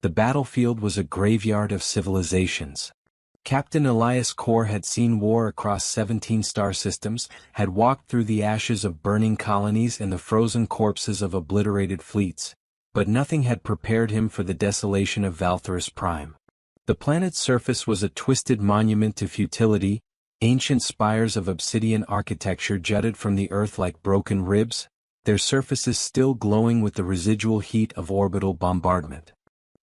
The battlefield was a graveyard of civilizations. Captain Elias Corr had seen war across 17 star systems, had walked through the ashes of burning colonies and the frozen corpses of obliterated fleets, but nothing had prepared him for the desolation of Valtherus Prime. The planet's surface was a twisted monument to futility. Ancient spires of obsidian architecture jutted from the earth like broken ribs, their surfaces still glowing with the residual heat of orbital bombardment.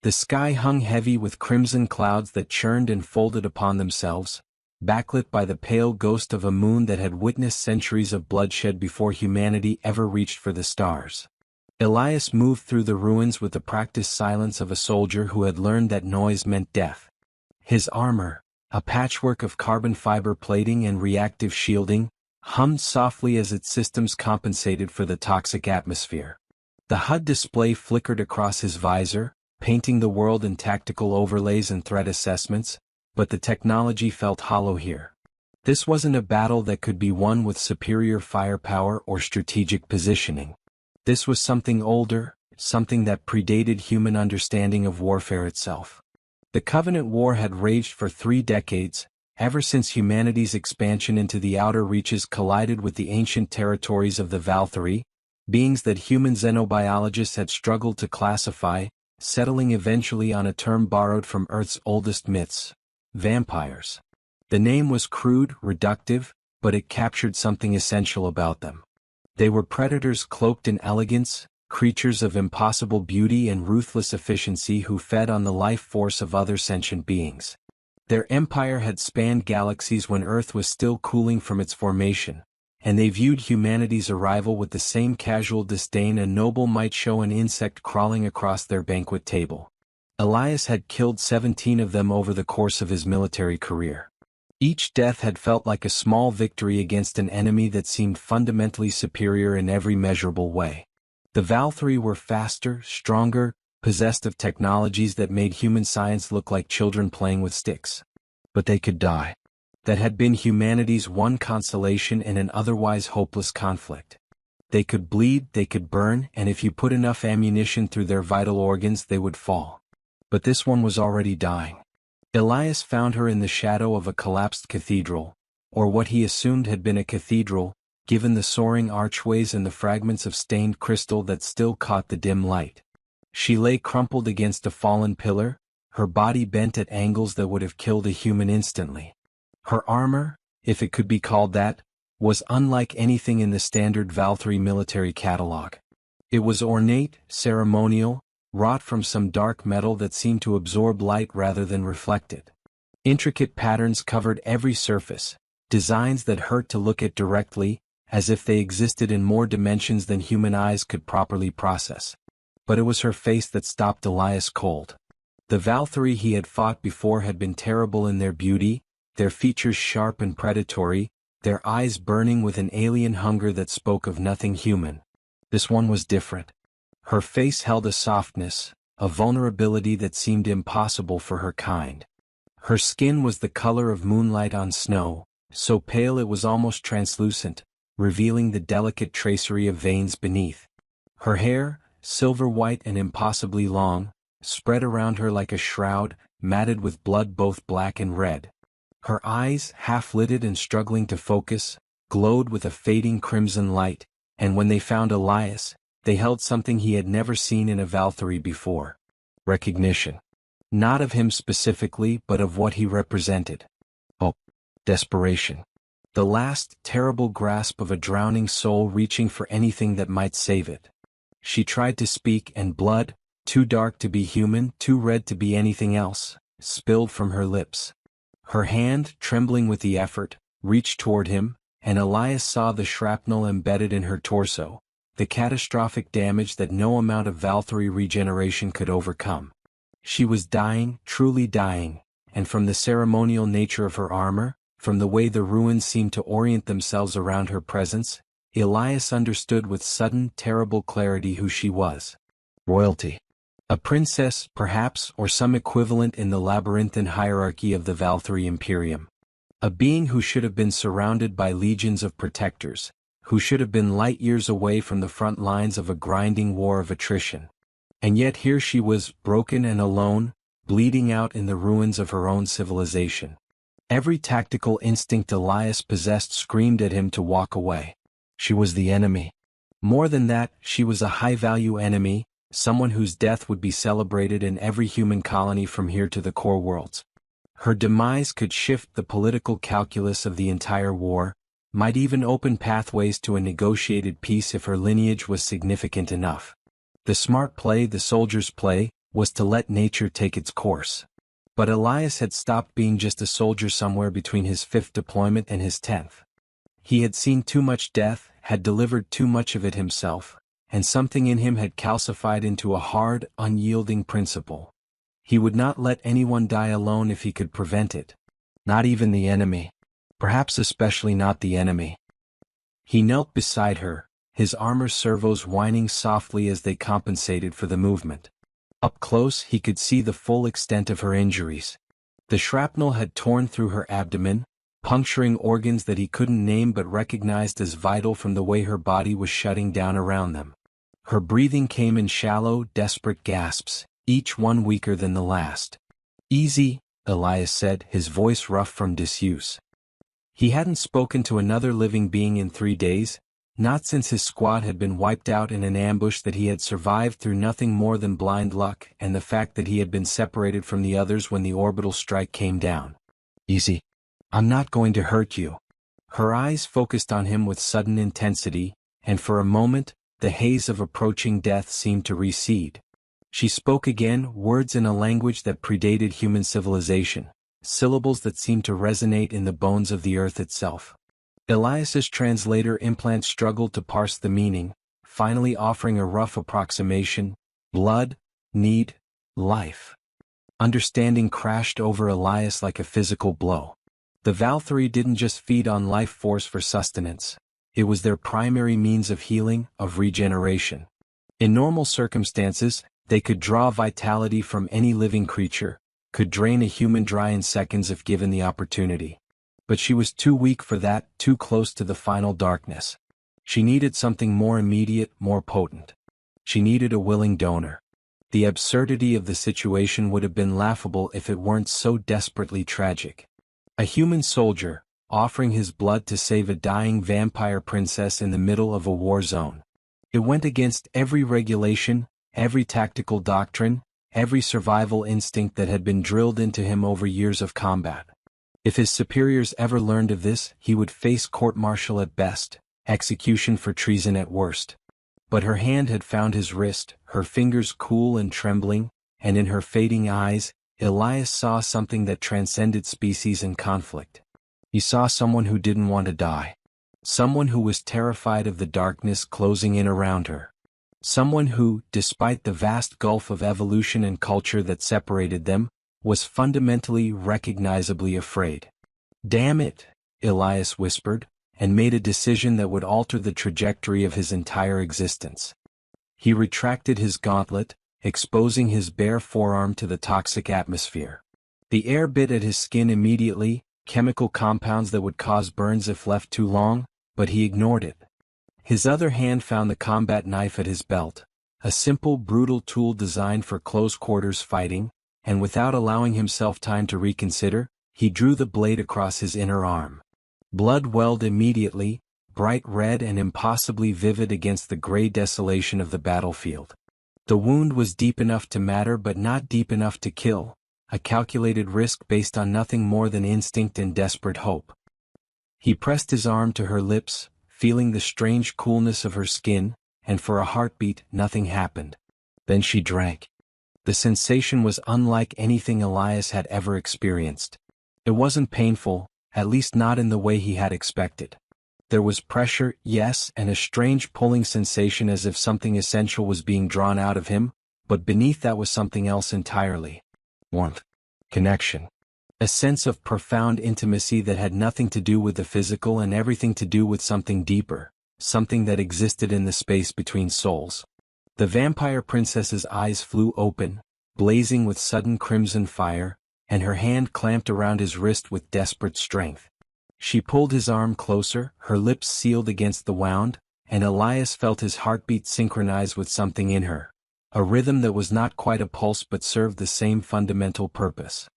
The sky hung heavy with crimson clouds that churned and folded upon themselves, backlit by the pale ghost of a moon that had witnessed centuries of bloodshed before humanity ever reached for the stars. Elias moved through the ruins with the practiced silence of a soldier who had learned that noise meant death. His armor, a patchwork of carbon fiber plating and reactive shielding, hummed softly as its systems compensated for the toxic atmosphere. The HUD display flickered across his visor, painting the world in tactical overlays and threat assessments, but the technology felt hollow here. This wasn't a battle that could be won with superior firepower or strategic positioning. This was something older, something that predated human understanding of warfare itself. The Covenant War had raged for 3 decades, ever since humanity's expansion into the outer reaches collided with the ancient territories of the Valthyri, beings that human xenobiologists had struggled to classify, settling eventually on a term borrowed from Earth's oldest myths: vampires. The name was crude, reductive, but it captured something essential about them. They were predators cloaked in elegance, creatures of impossible beauty and ruthless efficiency who fed on the life force of other sentient beings. Their empire had spanned galaxies when Earth was still cooling from its formation, and they viewed humanity's arrival with the same casual disdain a noble might show an insect crawling across their banquet table. Elias had killed 17 of them over the course of his military career. Each death had felt like a small victory against an enemy that seemed fundamentally superior in every measurable way. The Valthyri were faster, stronger, possessed of technologies that made human science look like children playing with sticks. But they could die. That had been humanity's one consolation in an otherwise hopeless conflict. They could bleed, they could burn, and if you put enough ammunition through their vital organs they would fall. But this one was already dying. Elias found her in the shadow of a collapsed cathedral, or what he assumed had been a cathedral, given the soaring archways and the fragments of stained crystal that still caught the dim light. She lay crumpled against a fallen pillar, her body bent at angles that would have killed a human instantly. Her armor, if it could be called that, was unlike anything in the standard Valthyri military catalog. It was ornate, ceremonial, wrought from some dark metal that seemed to absorb light rather than reflect it. Intricate patterns covered every surface, designs that hurt to look at directly, as if they existed in more dimensions than human eyes could properly process. But it was her face that stopped Elias cold. The Valthyri he had fought before had been terrible in their beauty, their features sharp and predatory, their eyes burning with an alien hunger that spoke of nothing human. This one was different. Her face held a softness, a vulnerability that seemed impossible for her kind. Her skin was the color of moonlight on snow, so pale it was almost translucent, revealing the delicate tracery of veins beneath. Her hair, silver white and impossibly long, spread around her like a shroud, matted with blood both black and red. Her eyes, half-lidded and struggling to focus, glowed with a fading crimson light, and when they found Elias, they held something he had never seen in a Valthyri before. Recognition. Not of him specifically, but of what he represented. Hope. Desperation. The last, terrible grasp of a drowning soul reaching for anything that might save it. She tried to speak and blood, too dark to be human, too red to be anything else, spilled from her lips. Her hand, trembling with the effort, reached toward him, and Elias saw the shrapnel embedded in her torso, the catastrophic damage that no amount of Valthyri regeneration could overcome. She was dying, truly dying, and from the ceremonial nature of her armor, from the way the ruins seemed to orient themselves around her presence, Elias understood with sudden, terrible clarity who she was. Royalty. A princess, perhaps, or some equivalent in the labyrinthine hierarchy of the Valthyri Imperium. A being who should have been surrounded by legions of protectors, who should have been light years away from the front lines of a grinding war of attrition. And yet here she was, broken and alone, bleeding out in the ruins of her own civilization. Every tactical instinct Elias possessed screamed at him to walk away. She was the enemy. More than that, she was a high-value enemy, someone whose death would be celebrated in every human colony from here to the core worlds. Her demise could shift the political calculus of the entire war, might even open pathways to a negotiated peace if her lineage was significant enough. The smart play the soldiers play was to let nature take its course. But Elias had stopped being just a soldier somewhere between his 5th deployment and his 10th. He had seen too much death, had delivered too much of it himself, and something in him had calcified into a hard, unyielding principle. He would not let anyone die alone if he could prevent it. Not even the enemy. Perhaps especially not the enemy. He knelt beside her, his armor servos whining softly as they compensated for the movement. Up close he could see the full extent of her injuries. The shrapnel had torn through her abdomen, puncturing organs that he couldn't name but recognized as vital from the way her body was shutting down around them. Her breathing came in shallow, desperate gasps, each one weaker than the last. "Easy," Elias said, his voice rough from disuse. He hadn't spoken to another living being in 3 days, not since his squad had been wiped out in an ambush that he had survived through nothing more than blind luck and the fact that he had been separated from the others when the orbital strike came down. "Easy. I'm not going to hurt you." Her eyes focused on him with sudden intensity, and for a moment, the haze of approaching death seemed to recede. She spoke again, words in a language that predated human civilization, syllables that seemed to resonate in the bones of the earth itself. Elias's translator implant struggled to parse the meaning, finally offering a rough approximation: blood, need, life. Understanding crashed over Elias like a physical blow. The Valkyrie didn't just feed on life force for sustenance. It was their primary means of healing, of regeneration. In normal circumstances, they could draw vitality from any living creature, could drain a human dry in seconds if given the opportunity. But she was too weak for that, too close to the final darkness. She needed something more immediate, more potent. She needed a willing donor. The absurdity of the situation would have been laughable if it weren't so desperately tragic. A human soldier, offering his blood to save a dying vampire princess in the middle of a war zone. It went against every regulation, every tactical doctrine, every survival instinct that had been drilled into him over years of combat. If his superiors ever learned of this, he would face court-martial at best, execution for treason at worst. But her hand had found his wrist, her fingers cool and trembling, and in her fading eyes, Elias saw something that transcended species and conflict. He saw someone who didn't want to die. Someone who was terrified of the darkness closing in around her. Someone who, despite the vast gulf of evolution and culture that separated them, was fundamentally, recognizably afraid. "Damn it," Elias whispered, and made a decision that would alter the trajectory of his entire existence. He retracted his gauntlet, exposing his bare forearm to the toxic atmosphere. The air bit at his skin immediately, chemical compounds that would cause burns if left too long, but he ignored it. His other hand found the combat knife at his belt, a simple, brutal tool designed for close-quarters fighting, and without allowing himself time to reconsider, he drew the blade across his inner arm. Blood welled immediately, bright red and impossibly vivid against the gray desolation of the battlefield. The wound was deep enough to matter but not deep enough to kill, a calculated risk based on nothing more than instinct and desperate hope. He pressed his arm to her lips, feeling the strange coolness of her skin, and for a heartbeat, nothing happened. Then she drank. The sensation was unlike anything Elias had ever experienced. It wasn't painful, at least not in the way he had expected. There was pressure, yes, and a strange pulling sensation as if something essential was being drawn out of him, but beneath that was something else entirely. Warmth. Connection. A sense of profound intimacy that had nothing to do with the physical and everything to do with something deeper, something that existed in the space between souls. The vampire princess's eyes flew open, blazing with sudden crimson fire, and her hand clamped around his wrist with desperate strength. She pulled his arm closer, her lips sealed against the wound, and Elias felt his heartbeat synchronize with something in her. a rhythm that was not quite a pulse but served the same fundamental purpose.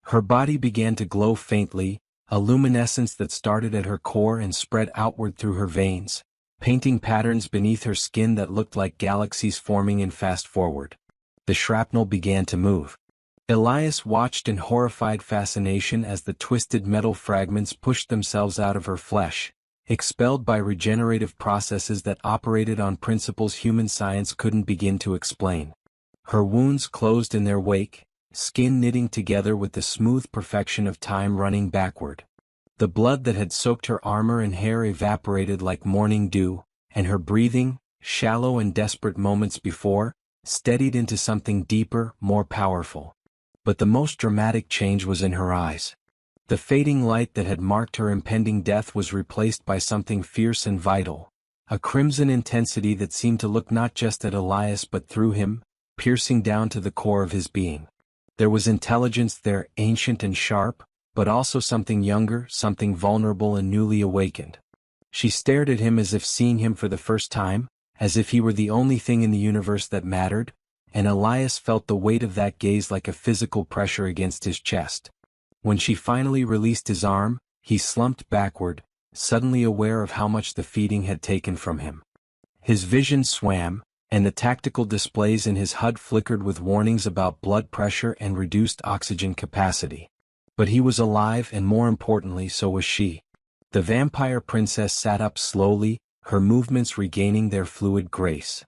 Her body began to glow faintly, a luminescence that started at her core and spread outward through her veins, painting patterns beneath her skin that looked like galaxies forming in fast forward. The shrapnel began to move. Elias watched in horrified fascination as the twisted metal fragments pushed themselves out of her flesh, expelled by regenerative processes that operated on principles human science couldn't begin to explain. Her wounds closed in their wake, skin knitting together with the smooth perfection of time running backward. The blood that had soaked her armor and hair evaporated like morning dew, and her breathing, shallow and desperate moments before, steadied into something deeper, more powerful. But the most dramatic change was in her eyes. The fading light that had marked her impending death was replaced by something fierce and vital, a crimson intensity that seemed to look not just at Elias but through him, piercing down to the core of his being. There was intelligence there, ancient and sharp, but also something younger, something vulnerable and newly awakened. She stared at him as if seeing him for the first time, as if he were the only thing in the universe that mattered, and Elias felt the weight of that gaze like a physical pressure against his chest. When she finally released his arm, he slumped backward, suddenly aware of how much the feeding had taken from him. His vision swam, and the tactical displays in his HUD flickered with warnings about blood pressure and reduced oxygen capacity. But he was alive, and more importantly, so was she. The vampire princess sat up slowly, her movements regaining their fluid grace.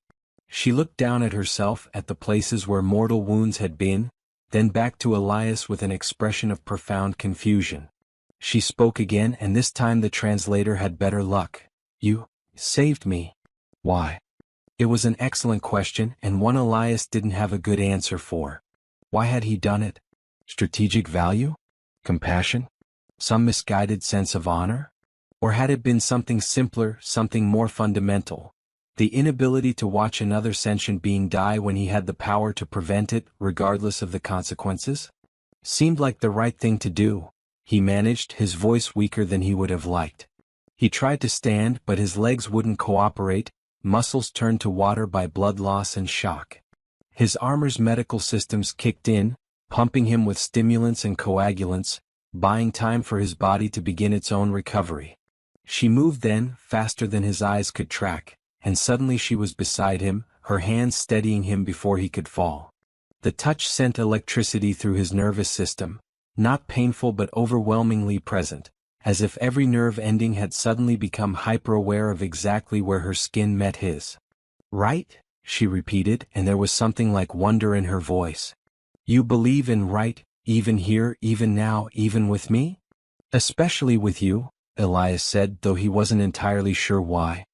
She looked down at herself, at the places where mortal wounds had been, then back to Elias with an expression of profound confusion. She spoke again, and this time the translator had better luck. "You saved me." "Why?" It was an excellent question, and one Elias didn't have a good answer for. Why had he done it? Strategic value? Compassion? Some misguided sense of honor? Or had it been something simpler, something more fundamental? The inability to watch another sentient being die when he had the power to prevent it, regardless of the consequences? Seemed like the right thing to do. He managed, his voice weaker than he would have liked. He tried to stand, but his legs wouldn't cooperate, muscles turned to water by blood loss and shock. His armor's medical systems kicked in, pumping him with stimulants and coagulants, buying time for his body to begin its own recovery. She moved then, faster than his eyes could track, and suddenly she was beside him, her hands steadying him before he could fall. The touch sent electricity through his nervous system, not painful but overwhelmingly present, as if every nerve ending had suddenly become hyper-aware of exactly where her skin met his. "Right?" she repeated, and there was something like wonder in her voice. "You believe in right, even here, even now, even with me?" "Especially with you," Elias said, though he wasn't entirely sure why.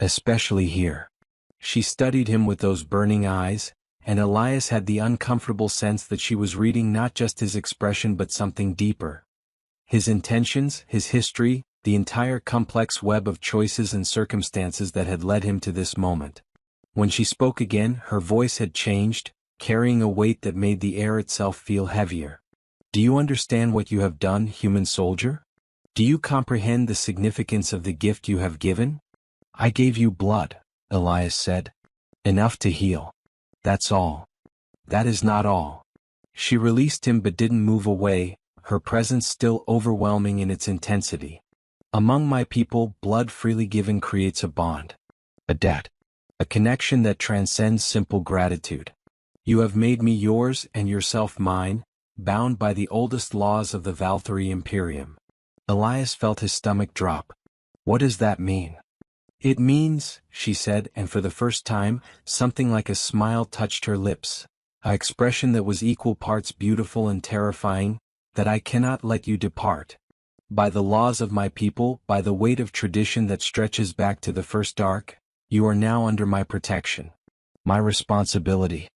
"Especially here." She studied him with those burning eyes, and Elias had the uncomfortable sense that she was reading not just his expression but something deeper. His intentions, his history, the entire complex web of choices and circumstances that had led him to this moment. When she spoke again, her voice had changed, carrying a weight that made the air itself feel heavier. "Do you understand what you have done, human soldier? Do you comprehend the significance of the gift you have given?" "I gave you blood," Elias said. "Enough to heal. That's all." "That is not all." She released him but didn't move away, her presence still overwhelming in its intensity. "Among my people, blood freely given creates a bond. A debt. A connection that transcends simple gratitude. You have made me yours and yourself mine, bound by the oldest laws of the Valkyrie Imperium." Elias felt his stomach drop. "What does that mean?" "It means," she said, and for the first time, something like a smile touched her lips, an expression that was equal parts beautiful and terrifying, "that I cannot let you depart. By the laws of my people, by the weight of tradition that stretches back to the first ark, you are now under my protection. My responsibility.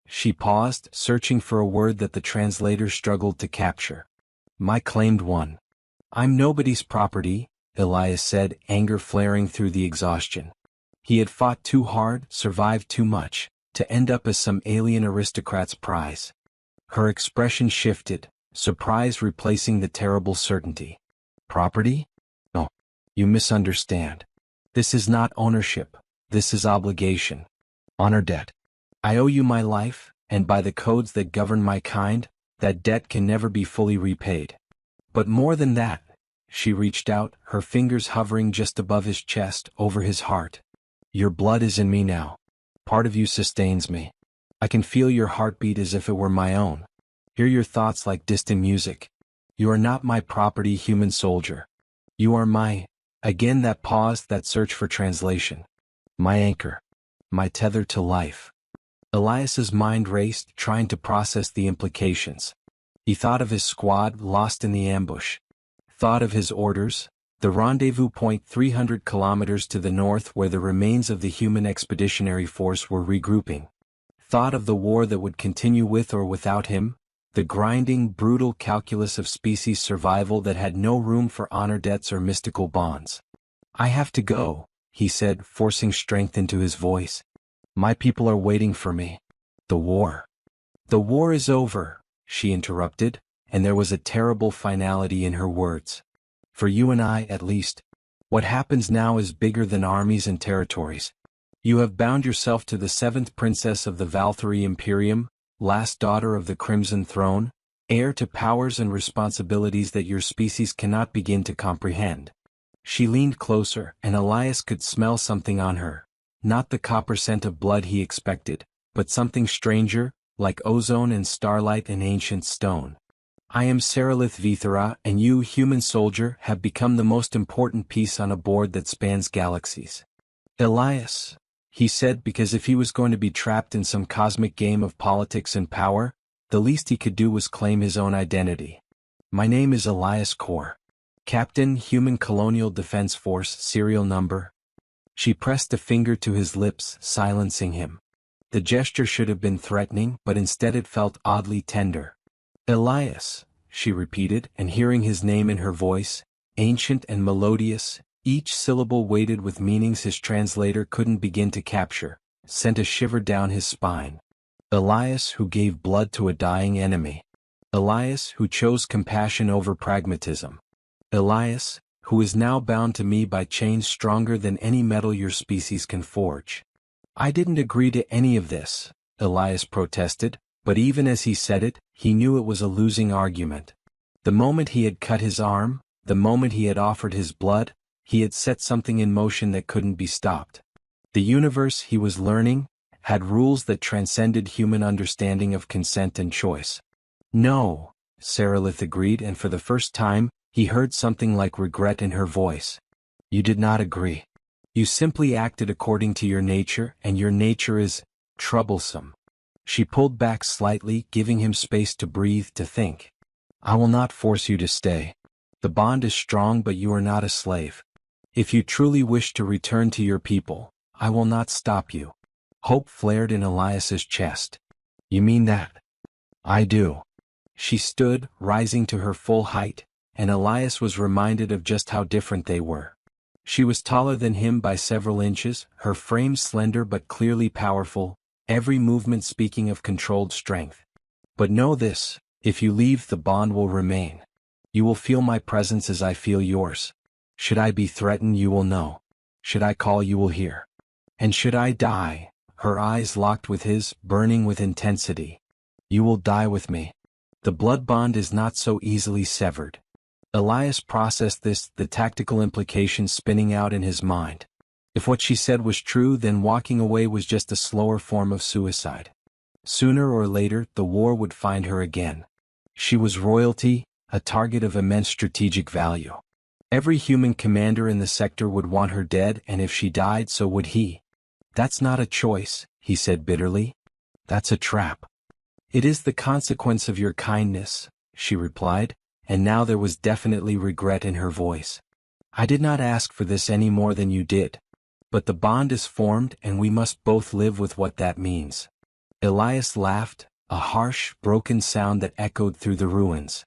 She paused, searching for a word that the translator struggled to capture. "My claimed one." "I'm nobody's property," Elias said, anger flaring through the exhaustion. He had fought too hard, survived too much, to end up as some alien aristocrat's prize. Her expression shifted, surprise replacing the terrible certainty. "Property? No. You misunderstand. This is not ownership. This is obligation. Honor debt. I owe you my life, and by the codes that govern my kind, that debt can never be fully repaid. But more than that, she reached out, her fingers hovering just above his chest, over his heart. Your blood is in me now. Part of you sustains me. I can feel your heartbeat as if it were my own. Hear your thoughts like distant music. You are not my property, human soldier. You are my— Again that pause, that search for translation. My anchor. My tether to life. Elias's mind raced, trying to process the implications. He thought of his squad, lost in the ambush. Thought of his orders, the rendezvous point 300 kilometers to the north where the remains of the human expeditionary force were regrouping. Thought of the war that would continue with or without him, the grinding, brutal calculus of species survival that had no room for honor debts or mystical bonds. I have to go, he said, forcing strength into his voice. My people are waiting for me. The war. The war is over, she interrupted, and there was a terrible finality in her words. For you and I, at least. What happens now is bigger than armies and territories. You have bound yourself to the seventh princess of the Valkyrie Imperium, last daughter of the Crimson Throne, heir to powers and responsibilities that your species cannot begin to comprehend. She leaned closer, and Elias could smell something on her. Not the copper scent of blood he expected, but something stranger, like ozone and starlight and ancient stone. I am Sarilith Vithera, and you, human soldier, have become the most important piece on a board that spans galaxies. Elias, he said, because if he was going to be trapped in some cosmic game of politics and power, the least he could do was claim his own identity. My name is Elias Kor. Captain, Human Colonial Defense Force, serial number. She pressed a finger to his lips, silencing him. The gesture should have been threatening, but instead it felt oddly tender. Elias, she repeated, and hearing his name in her voice, ancient and melodious, each syllable weighted with meanings his translator couldn't begin to capture, sent a shiver down his spine. Elias, who gave blood to a dying enemy. Elias, who chose compassion over pragmatism. Elias, who is now bound to me by chains stronger than any metal your species can forge. I didn't agree to any of this, Elias protested, but even as he said it, he knew it was a losing argument. The moment he had cut his arm, the moment he had offered his blood, he had set something in motion that couldn't be stopped. The universe, he was learning, had rules that transcended human understanding of consent and choice. No, Sarilith agreed, and for the first time, he heard something like regret in her voice. You did not agree. You simply acted according to your nature, and your nature is troublesome. She pulled back slightly, giving him space to breathe, to think. I will not force you to stay. The bond is strong, but you are not a slave. If you truly wish to return to your people, I will not stop you. Hope flared in Elias's chest. You mean that? I do. She stood, rising to her full height, and Elias was reminded of just how different they were. She was taller than him by several inches, her frame slender but clearly powerful, every movement speaking of controlled strength. But know this, if you leave, the bond will remain. You will feel my presence as I feel yours. Should I be threatened, you will know. Should I call, you will hear. And should I die, her eyes locked with his, burning with intensity, you will die with me. The blood bond is not so easily severed. Elias processed this, the tactical implications spinning out in his mind. If what she said was true, then walking away was just a slower form of suicide. Sooner or later, the war would find her again. She was royalty, a target of immense strategic value. Every human commander in the sector would want her dead, and if she died, so would he. That's not a choice, he said bitterly. That's a trap. It is the consequence of your kindness, she replied, and now there was definitely regret in her voice. I did not ask for this any more than you did. But the bond is formed, and we must both live with what that means. Elias laughed, a harsh, broken sound that echoed through the ruins.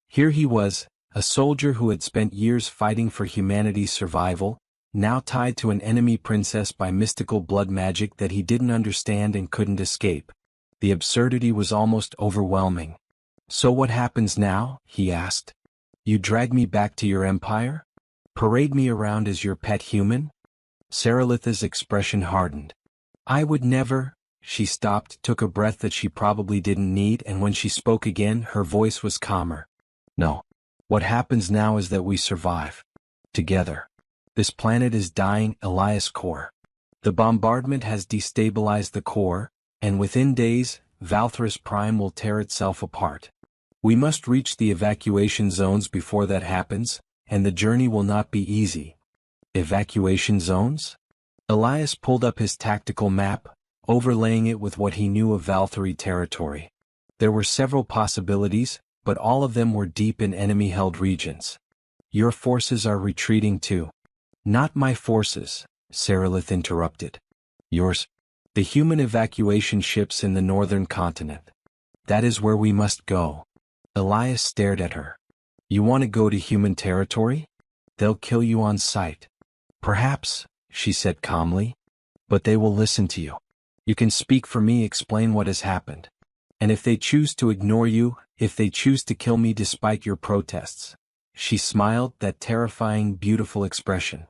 Here he was, a soldier who had spent years fighting for humanity's survival, now tied to an enemy princess by mystical blood magic that he didn't understand and couldn't escape. The absurdity was almost overwhelming. So what happens now? He asked. You drag me back to your empire? Parade me around as your pet human? Sarilith's expression hardened. I would never, She stopped, took a breath that she probably didn't need, and when she spoke again, her voice was calmer. No. What happens now is that we survive. Together. This planet is dying, Elias Core. The bombardment has destabilized the core, and within days, Valthrus Prime will tear itself apart. We must reach the evacuation zones before that happens, and the journey will not be easy. Evacuation zones? Elias pulled up his tactical map, overlaying it with what he knew of Valthyri territory. There were several possibilities, but all of them were deep in enemy-held regions. Your forces are retreating too. Not my forces, Sarilith interrupted. Yours. The human evacuation ships in the northern continent. That is where we must go. Elias stared at her. You want to go to human territory? They'll kill you on sight. Perhaps, she said calmly. But they will listen to you. You can speak for me, explain what has happened. And if they choose to ignore you, if they choose to kill me despite your protests. She smiled, that terrifying, beautiful expression.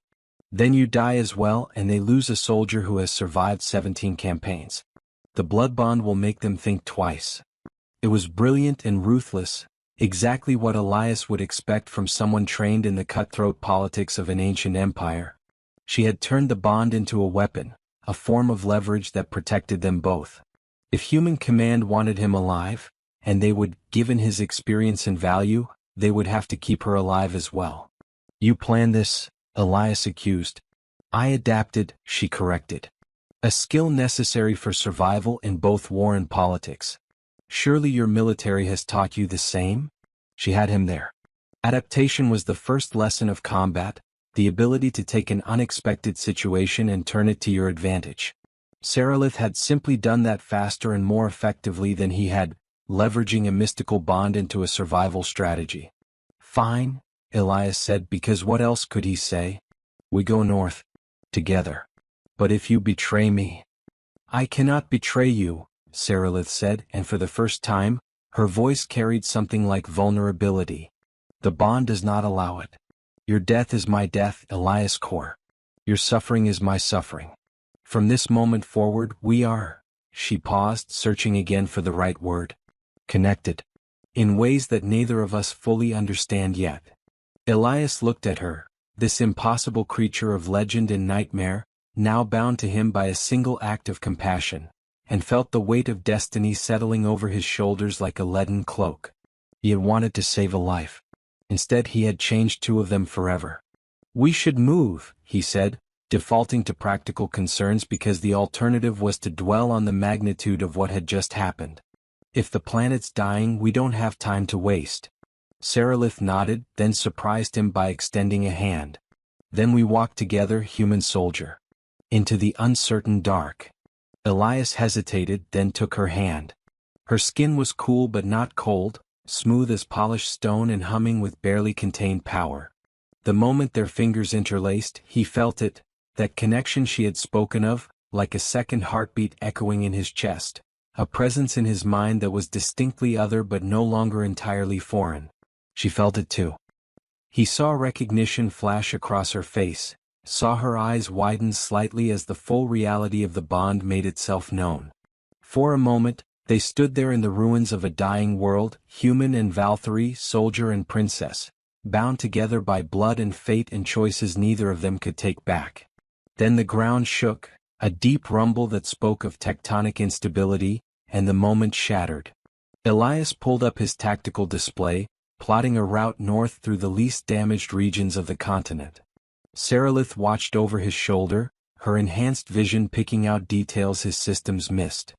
Then you die as well, and they lose a soldier who has survived 17 campaigns. The blood bond will make them think twice. It was brilliant and ruthless, exactly what Elias would expect from someone trained in the cutthroat politics of an ancient empire. She had turned the bond into a weapon, a form of leverage that protected them both. If human command wanted him alive, and they would, given his experience and value, they would have to keep her alive as well. You planned this, Elias accused. I adapted, she corrected. A skill necessary for survival in both war and politics. Surely your military has taught you the same? She had him there. Adaptation was the first lesson of combat, the ability to take an unexpected situation and turn it to your advantage. Sarilith had simply done that faster and more effectively than he had, leveraging a mystical bond into a survival strategy. Fine, Elias said, because what else could he say? We go north. Together. But if you betray me. I cannot betray you, Sarilith said, and for the first time, her voice carried something like vulnerability. The bond does not allow it. Your death is my death, Elias Core. Your suffering is my suffering. From this moment forward, we are, she paused, searching again for the right word, connected. In ways that neither of us fully understand yet. Elias looked at her, this impossible creature of legend and nightmare, now bound to him by a single act of compassion, and felt the weight of destiny settling over his shoulders like a leaden cloak. He had wanted to save a life. Instead he had changed two of them forever. We should move, he said, defaulting to practical concerns because the alternative was to dwell on the magnitude of what had just happened. If the planet's dying, we don't have time to waste. Sarilith nodded, then surprised him by extending a hand. Then we walked together, human soldier. Into the uncertain dark. Elias hesitated, then took her hand. Her skin was cool but not cold, smooth as polished stone and humming with barely contained power. The moment their fingers interlaced, he felt it, that connection she had spoken of, like a second heartbeat echoing in his chest, a presence in his mind that was distinctly other but no longer entirely foreign. She felt it too. He saw recognition flash across her face, saw her eyes widen slightly as the full reality of the bond made itself known. For a moment, they stood there in the ruins of a dying world, human and Valthyri, soldier and princess, bound together by blood and fate and choices neither of them could take back. Then the ground shook, a deep rumble that spoke of tectonic instability, and the moment shattered. Elias pulled up his tactical display, plotting a route north through the least damaged regions of the continent. Sarilith watched over his shoulder, her enhanced vision picking out details his systems missed.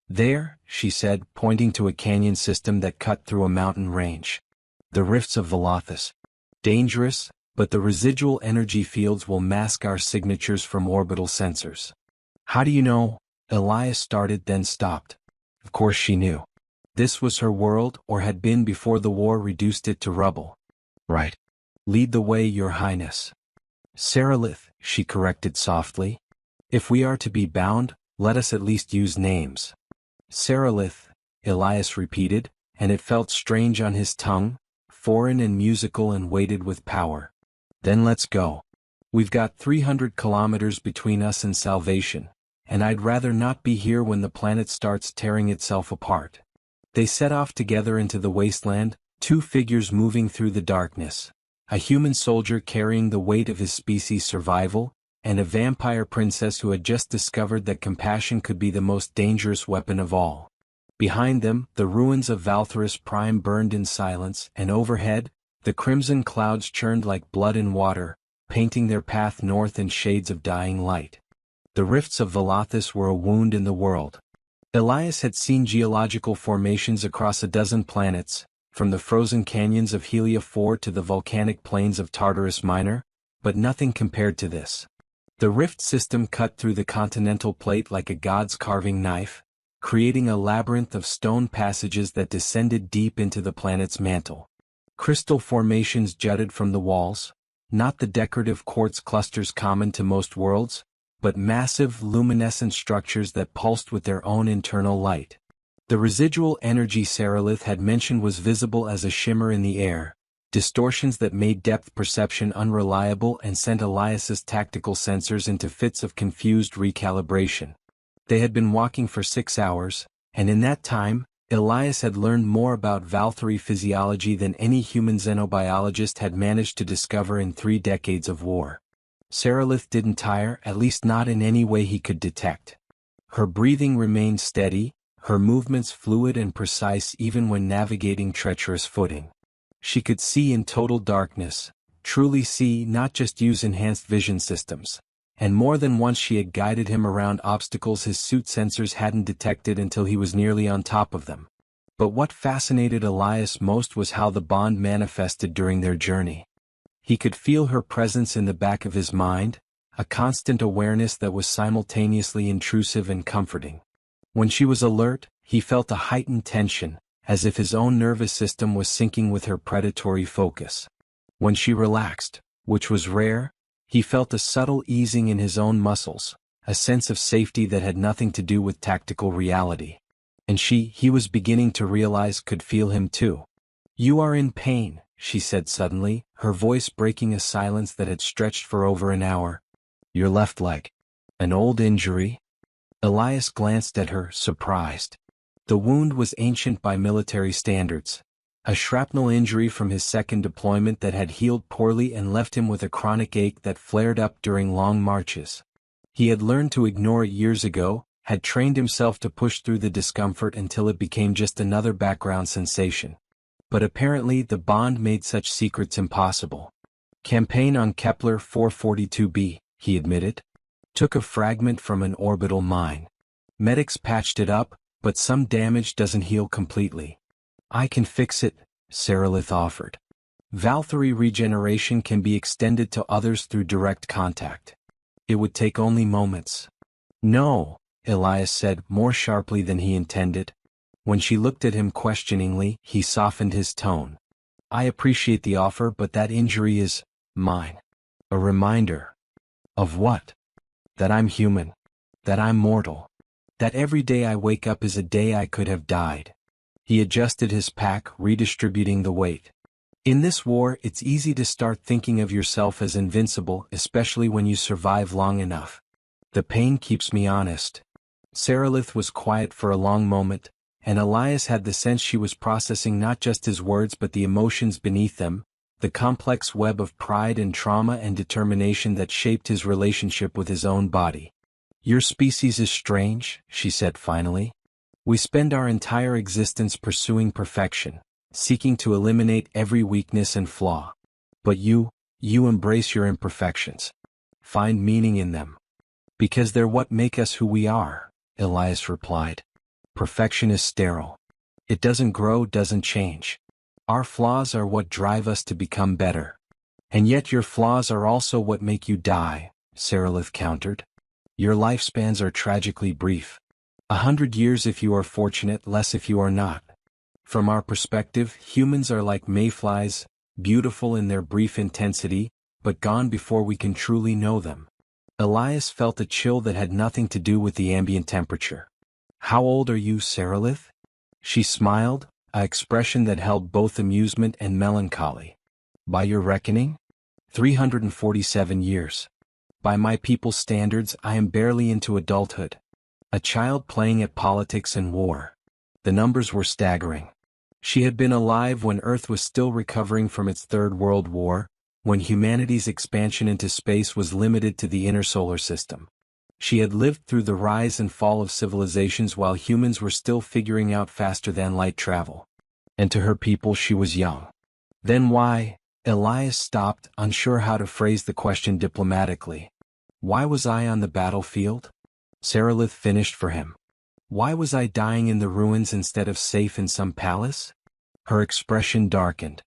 There, she said, pointing to a canyon system that cut through a mountain range. The rifts of Velothus. Dangerous, but the residual energy fields will mask our signatures from orbital sensors. How do you know? Elias started, then stopped. Of course she knew. This was her world, or had been before the war reduced it to rubble. Right. Lead the way, Your Highness. Sarilith, she corrected softly. If we are to be bound, let us at least use names. Sarilith, Elias repeated, and it felt strange on his tongue, foreign and musical and weighted with power. Then let's go. We've got 300 kilometers between us and salvation, and I'd rather not be here when the planet starts tearing itself apart. They set off together into the wasteland, two figures moving through the darkness. A human soldier carrying the weight of his species' survival, and a vampire princess who had just discovered that compassion could be the most dangerous weapon of all. Behind them, the ruins of Valtherus Prime burned in silence, and overhead, the crimson clouds churned like blood in water, painting their path north in shades of dying light. The rifts of Valathis were a wound in the world. Elias had seen geological formations across a dozen planets, from the frozen canyons of Helia IV to the volcanic plains of Tartarus Minor, but nothing compared to this. The rift system cut through the continental plate like a god's carving knife, creating a labyrinth of stone passages that descended deep into the planet's mantle. Crystal formations jutted from the walls, not the decorative quartz clusters common to most worlds, but massive luminescent structures that pulsed with their own internal light. The residual energy Sarilith had mentioned was visible as a shimmer in the air, distortions that made depth perception unreliable and sent Elias's tactical sensors into fits of confused recalibration. They had been walking for 6 hours, and in that time, Elias had learned more about Valkyrie physiology than any human xenobiologist had managed to discover in 3 decades of war. Sarilith didn't tire, at least not in any way he could detect. Her breathing remained steady, her movements fluid and precise even when navigating treacherous footing. She could see in total darkness, truly see, not just use enhanced vision systems. And more than once she had guided him around obstacles his suit sensors hadn't detected until he was nearly on top of them. But what fascinated Elias most was how the bond manifested during their journey. He could feel her presence in the back of his mind, a constant awareness that was simultaneously intrusive and comforting. When she was alert, he felt a heightened tension, as if his own nervous system was syncing with her predatory focus. When she relaxed, which was rare, he felt a subtle easing in his own muscles, a sense of safety that had nothing to do with tactical reality. And he was beginning to realize, could feel him too. "You are in pain," she said suddenly, her voice breaking a silence that had stretched for over an hour. "Your left leg. An old injury?" Elias glanced at her, surprised. The wound was ancient by military standards. A shrapnel injury from his second deployment that had healed poorly and left him with a chronic ache that flared up during long marches. He had learned to ignore it years ago, had trained himself to push through the discomfort until it became just another background sensation. But apparently the bond made such secrets impossible. "Campaign on Kepler 442b, he admitted. "Took a fragment from an orbital mine. Medics patched it up, but some damage doesn't heal completely." "I can fix it," Sarilith offered. "Valkyrie regeneration can be extended to others through direct contact. It would take only moments." "No," Elias said, more sharply than he intended. When she looked at him questioningly, he softened his tone. "I appreciate the offer, but that injury is mine. A reminder." "Of what?" "That I'm human. That I'm mortal. That every day I wake up is a day I could have died." He adjusted his pack, redistributing the weight. "In this war, it's easy to start thinking of yourself as invincible, especially when you survive long enough. The pain keeps me honest." Sarilith was quiet for a long moment, and Elias had the sense she was processing not just his words but the emotions beneath them, the complex web of pride and trauma and determination that shaped his relationship with his own body. "Your species is strange," she said finally. "We spend our entire existence pursuing perfection, seeking to eliminate every weakness and flaw. But you embrace your imperfections. Find meaning in them. Because they're what make us who we are," Elias replied. "Perfection is sterile. It doesn't grow, doesn't change. Our flaws are what drive us to become better. And yet your flaws are also what make you die," Sarilith countered. "Your lifespans are tragically brief. 100 years if you are fortunate, less if you are not. From our perspective, humans are like mayflies, beautiful in their brief intensity, but gone before we can truly know them." Elias felt a chill that had nothing to do with the ambient temperature. "How old are you, Sarilith?" She smiled, an expression that held both amusement and melancholy. "By your reckoning? 347 years. By my people's standards, I am barely into adulthood. A child playing at politics and war. The numbers were staggering. She had been alive when Earth was still recovering from its Third World War, when humanity's expansion into space was limited to the inner solar system. She had lived through the rise and fall of civilizations while humans were still figuring out faster-than-light travel. And to her people she was young. Then why? Elias stopped, unsure how to phrase the question diplomatically. Why was I on the battlefield? Sarilith finished for him. Why was I dying in the ruins instead of safe in some palace? Her expression darkened.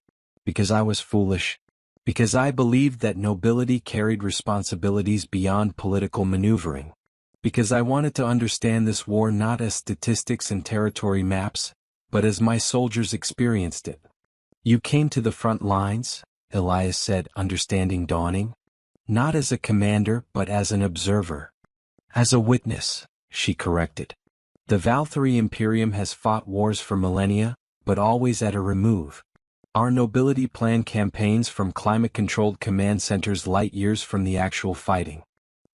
Because I was foolish. Because I believed that nobility carried responsibilities beyond political maneuvering. Because I wanted to understand this war not as statistics and territory maps, but as my soldiers experienced it. You came to the front lines, Elias said, understanding dawning. Not as a commander but as an observer. As a witness, she corrected. The Valkyrie Imperium has fought wars for millennia, but always at a remove. Our nobility plan campaigns from climate-controlled command centers light years from the actual fighting.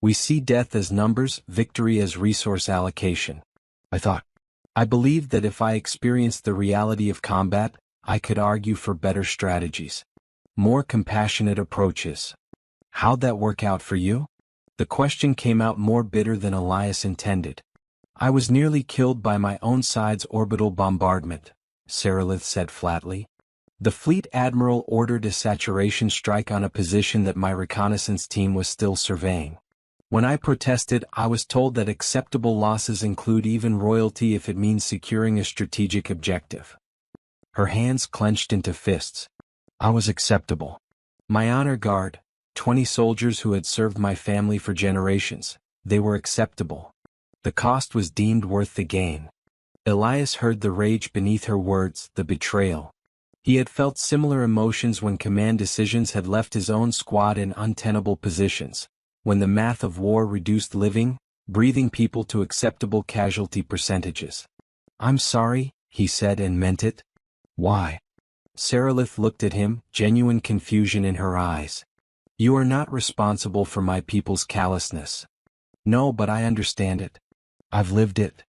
We see death as numbers, victory as resource allocation. I believed that if I experienced the reality of combat, I could argue for better strategies. More compassionate approaches. How'd that work out for you? The question came out more bitter than Elias intended. I was nearly killed by my own side's orbital bombardment, Sarilith said flatly. The fleet admiral ordered a saturation strike on a position that my reconnaissance team was still surveying. When I protested, I was told that acceptable losses include even royalty if it means securing a strategic objective. Her hands clenched into fists. I was acceptable. My honor guard, 20 soldiers who had served my family for generations, they were acceptable. The cost was deemed worth the gain. Elias heard the rage beneath her words, the betrayal. He had felt similar emotions when command decisions had left his own squad in untenable positions, when the math of war reduced living, breathing people to acceptable casualty percentages. I'm sorry, he said and meant it. Why? Sarilith looked at him, genuine confusion in her eyes. You are not responsible for my people's callousness. No, but I understand it. I've lived it.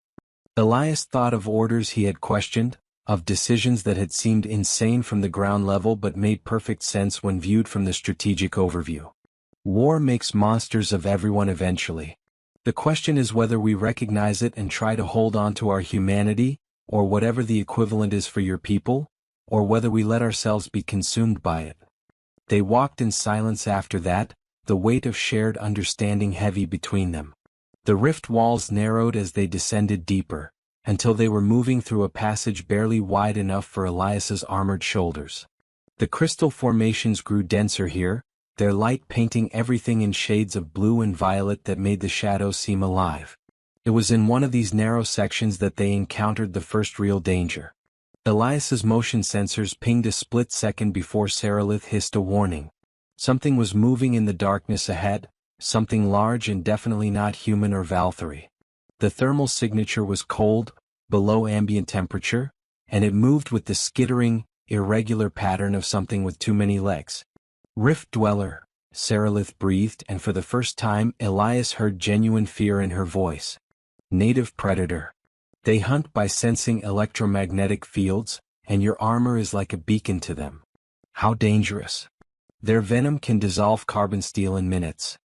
Elias thought of orders he had questioned, of decisions that had seemed insane from the ground level but made perfect sense when viewed from the strategic overview. War makes monsters of everyone eventually. The question is whether we recognize it and try to hold on to our humanity, or whatever the equivalent is for your people, or whether we let ourselves be consumed by it. They walked in silence after that, the weight of shared understanding heavy between them. The rift walls narrowed as they descended deeper, until they were moving through a passage barely wide enough for Elias's armored shoulders. The crystal formations grew denser here, their light painting everything in shades of blue and violet that made the shadows seem alive. It was in one of these narrow sections that they encountered the first real danger. Elias's motion sensors pinged a split second before Sarilith hissed a warning. Something was moving in the darkness ahead, something large and definitely not human or Valkyrie. The thermal signature was cold, below ambient temperature, and it moved with the skittering, irregular pattern of something with too many legs. Rift Dweller, Sarilith breathed, and for the first time Elias heard genuine fear in her voice. Native predator. They hunt by sensing electromagnetic fields, and your armor is like a beacon to them. How dangerous. Their venom can dissolve carbon steel in minutes.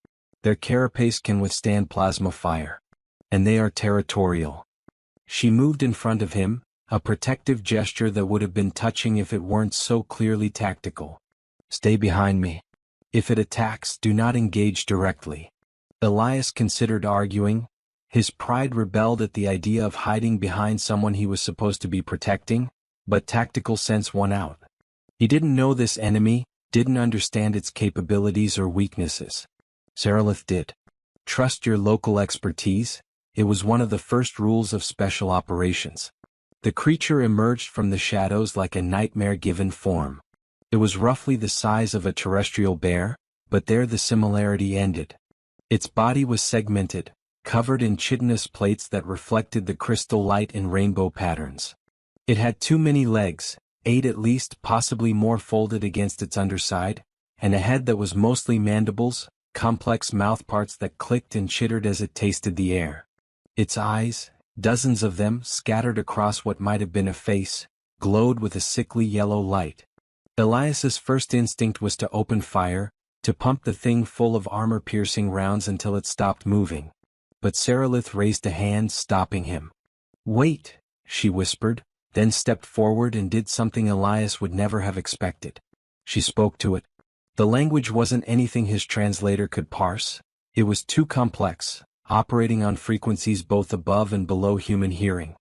Their carapace can withstand plasma fire. And they are territorial. She moved in front of him, a protective gesture that would have been touching if it weren't so clearly tactical. Stay behind me. If it attacks, do not engage directly. Elias considered arguing. His pride rebelled at the idea of hiding behind someone he was supposed to be protecting, but tactical sense won out. He didn't know this enemy, didn't understand its capabilities or weaknesses. Sarilith did. Trust your local expertise. It was one of the first rules of special operations. The creature emerged from the shadows like a nightmare-given form. It was roughly the size of a terrestrial bear, but there the similarity ended. Its body was segmented, covered in chitinous plates that reflected the crystal light in rainbow patterns. It had too many legs, 8 at least, possibly more folded against its underside, and a head that was mostly mandibles, complex mouthparts that clicked and chittered as it tasted the air. Its eyes, dozens of them scattered across what might have been a face, glowed with a sickly yellow light. Elias's first instinct was to open fire, to pump the thing full of armor-piercing rounds until it stopped moving. But Sarilith raised a hand, stopping him. "Wait," she whispered, then stepped forward and did something Elias would never have expected. She spoke to it. The language wasn't anything his translator could parse. It was too complex, operating on frequencies both above and below human hearing.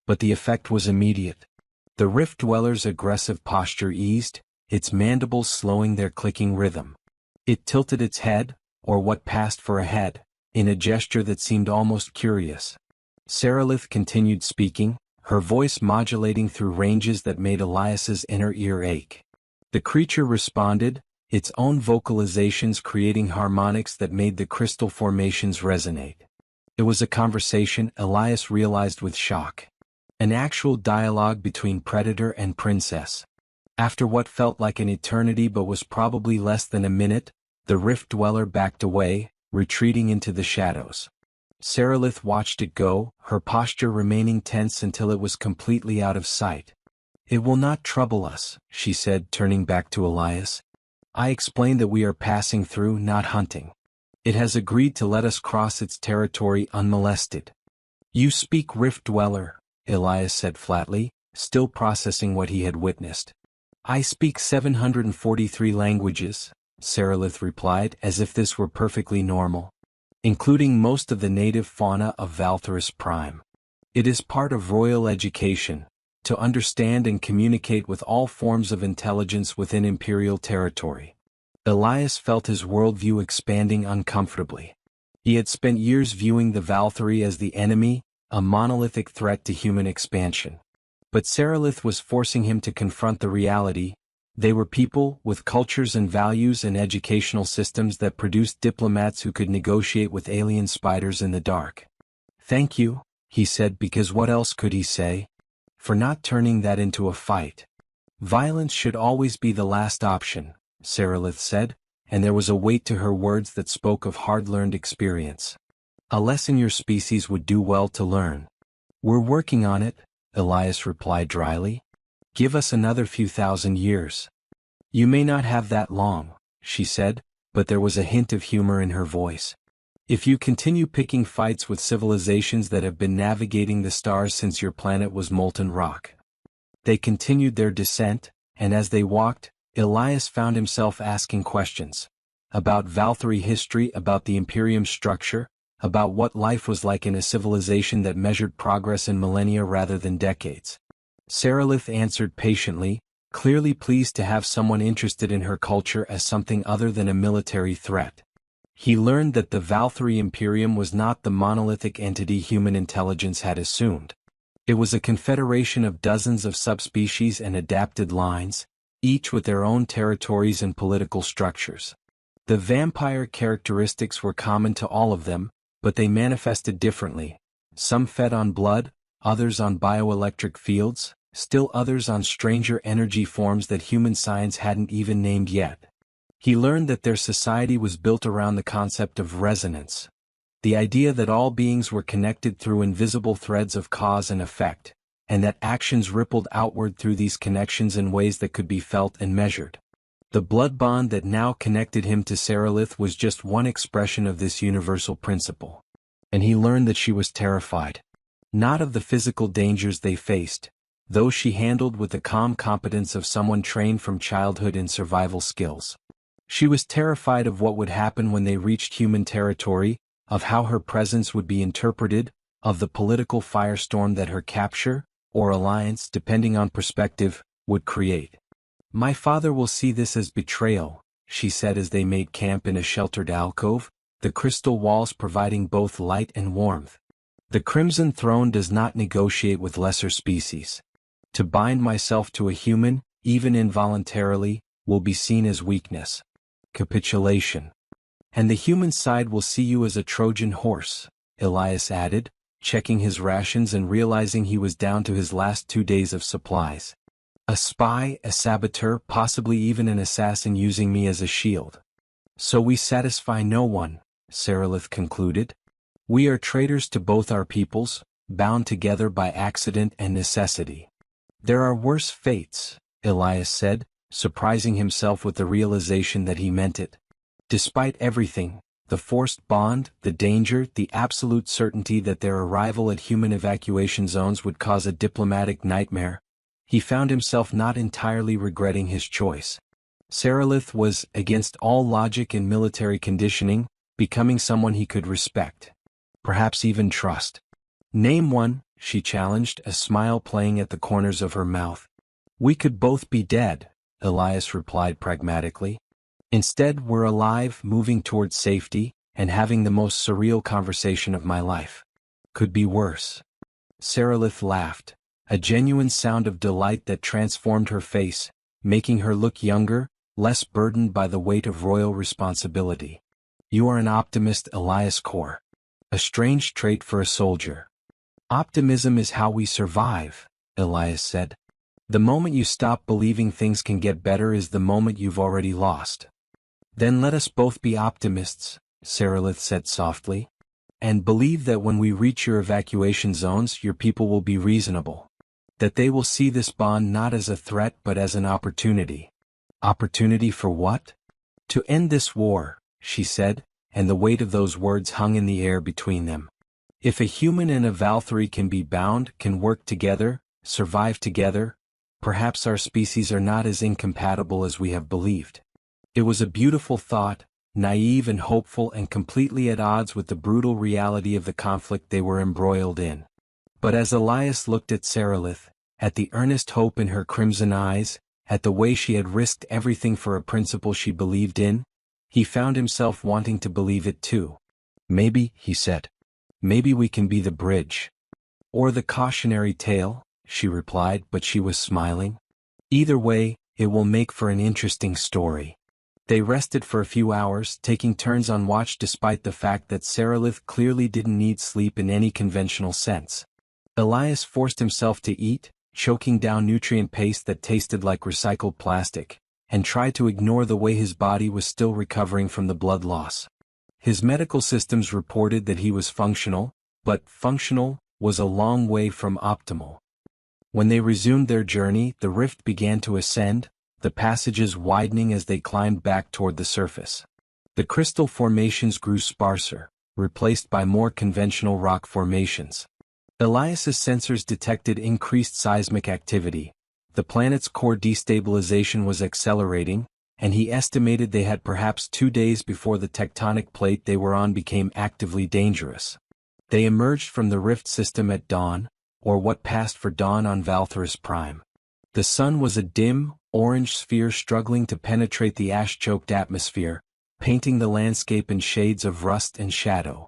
But the effect was immediate. The Rift Dweller's aggressive posture eased, its mandibles slowing their clicking rhythm. It tilted its head, or what passed for a head, in a gesture that seemed almost curious. Sarilith continued speaking, her voice modulating through ranges that made Elias's inner ear ache. The creature responded, its own vocalizations creating harmonics that made the crystal formations resonate. It was a conversation, Elias realized with shock. An actual dialogue between predator and princess. After what felt like an eternity but was probably less than a minute, the Rift Dweller backed away, retreating into the shadows. Sarilith watched it go, her posture remaining tense until it was completely out of sight. "It will not trouble us," she said, turning back to Elias. "I explained that we are passing through, not hunting. It has agreed to let us cross its territory unmolested." "You speak Rift Dweller," Elias said flatly, still processing what he had witnessed. "I speak 743 languages," Sarilith replied, as if this were perfectly normal. "Including most of the native fauna of Valtherus Prime. It is part of royal education, to understand and communicate with all forms of intelligence within imperial territory." Elias felt his worldview expanding uncomfortably. He had spent years viewing the Valthyri as the enemy, a monolithic threat to human expansion. But Sarilith was forcing him to confront the reality. They were people, with cultures and values and educational systems that produced diplomats who could negotiate with alien spiders in the dark. "Thank you," he said, because what else could he say? "For not turning that into a fight. Violence should always be the last option," Sarilith said, and there was a weight to her words that spoke of hard-learned experience. "A lesson your species would do well to learn." "We're working on it," Elias replied dryly. "Give us another few thousand years." "You may not have that long," she said, but there was a hint of humor in her voice. "If you continue picking fights with civilizations that have been navigating the stars since your planet was molten rock." They continued their descent, and as they walked, Elias found himself asking questions. About Valthyri history, about the Imperium's structure, about what life was like in a civilization that measured progress in millennia rather than decades. Sarilith answered patiently, clearly pleased to have someone interested in her culture as something other than a military threat. He learned that the Valthyri Imperium was not the monolithic entity human intelligence had assumed. It was a confederation of dozens of subspecies and adapted lines, each with their own territories and political structures. The vampire characteristics were common to all of them, but they manifested differently. Some fed on blood, others on bioelectric fields, still others on stranger energy forms that human science hadn't even named yet. He learned that their society was built around the concept of resonance. The idea that all beings were connected through invisible threads of cause and effect, and that actions rippled outward through these connections in ways that could be felt and measured. The blood bond that now connected him to Sarilith was just one expression of this universal principle. And he learned that she was terrified. Not of the physical dangers they faced, those she handled with the calm competence of someone trained from childhood in survival skills. She was terrified of what would happen when they reached human territory, of how her presence would be interpreted, of the political firestorm that her capture, or alliance depending on perspective, would create. "My father will see this as betrayal," she said as they made camp in a sheltered alcove, the crystal walls providing both light and warmth. "The Crimson Throne does not negotiate with lesser species. To bind myself to a human, even involuntarily, will be seen as weakness. Capitulation. And the human side will see you as a Trojan horse," Elias added, checking his rations and realizing he was down to his last 2 days of supplies. "A spy, a saboteur, possibly even an assassin using me as a shield." So we satisfy no one, Sarilith concluded. We are traitors to both our peoples, bound together by accident and necessity. There are worse fates, Elias said, surprising himself with the realization that he meant it. Despite everything, the forced bond, the danger, the absolute certainty that their arrival at human evacuation zones would cause a diplomatic nightmare, he found himself not entirely regretting his choice. Sarilith was, against all logic and military conditioning, becoming someone he could respect. Perhaps even trust. Name one, she challenged, a smile playing at the corners of her mouth. We could both be dead, Elias replied pragmatically. Instead, we're alive, moving towards safety, and having the most surreal conversation of my life. Could be worse. Sarilith laughed, a genuine sound of delight that transformed her face, making her look younger, less burdened by the weight of royal responsibility. You are an optimist, Elias Core. A strange trait for a soldier. Optimism is how we survive, Elias said. The moment you stop believing things can get better is the moment you've already lost. Then let us both be optimists, Sarilith said softly. And believe that when we reach your evacuation zones your people will be reasonable. That they will see this bond not as a threat but as an opportunity. Opportunity for what? To end this war, she said, and the weight of those words hung in the air between them. If a human and a Valkyrie can be bound, can work together, survive together, perhaps our species are not as incompatible as we have believed. It was a beautiful thought, naive and hopeful and completely at odds with the brutal reality of the conflict they were embroiled in. But as Elias looked at Sarilith, at the earnest hope in her crimson eyes, at the way she had risked everything for a principle she believed in, he found himself wanting to believe it too. Maybe, he said. Maybe we can be the bridge. Or the cautionary tale, she replied, but she was smiling. Either way, it will make for an interesting story. They rested for a few hours, taking turns on watch despite the fact that Sarilith clearly didn't need sleep in any conventional sense. Elias forced himself to eat, choking down nutrient paste that tasted like recycled plastic, and tried to ignore the way his body was still recovering from the blood loss. His medical systems reported that he was functional, but functional was a long way from optimal. When they resumed their journey, the rift began to ascend, the passages widening as they climbed back toward the surface. The crystal formations grew sparser, replaced by more conventional rock formations. Elias's sensors detected increased seismic activity. The planet's core destabilization was accelerating, and he estimated they had perhaps 2 days before the tectonic plate they were on became actively dangerous. They emerged from the rift system at dawn, or what passed for dawn on Valtherus Prime. The sun was a dim, orange sphere struggling to penetrate the ash-choked atmosphere, painting the landscape in shades of rust and shadow.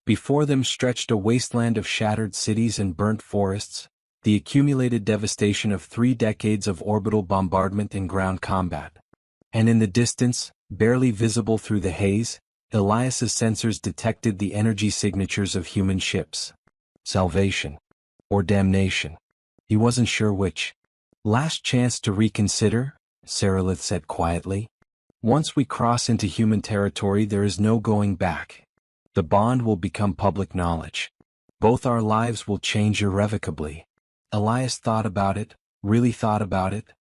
Before them stretched a wasteland of shattered cities and burnt forests, the accumulated devastation of 3 decades of orbital bombardment and ground combat. And in the distance, barely visible through the haze, Elias's sensors detected the energy signatures of human ships. Salvation. Or damnation. He wasn't sure which. Last chance to reconsider, Sarilith said quietly. Once we cross into human territory there is no going back. The bond will become public knowledge. Both our lives will change irrevocably. Elias thought about it, really thought about it.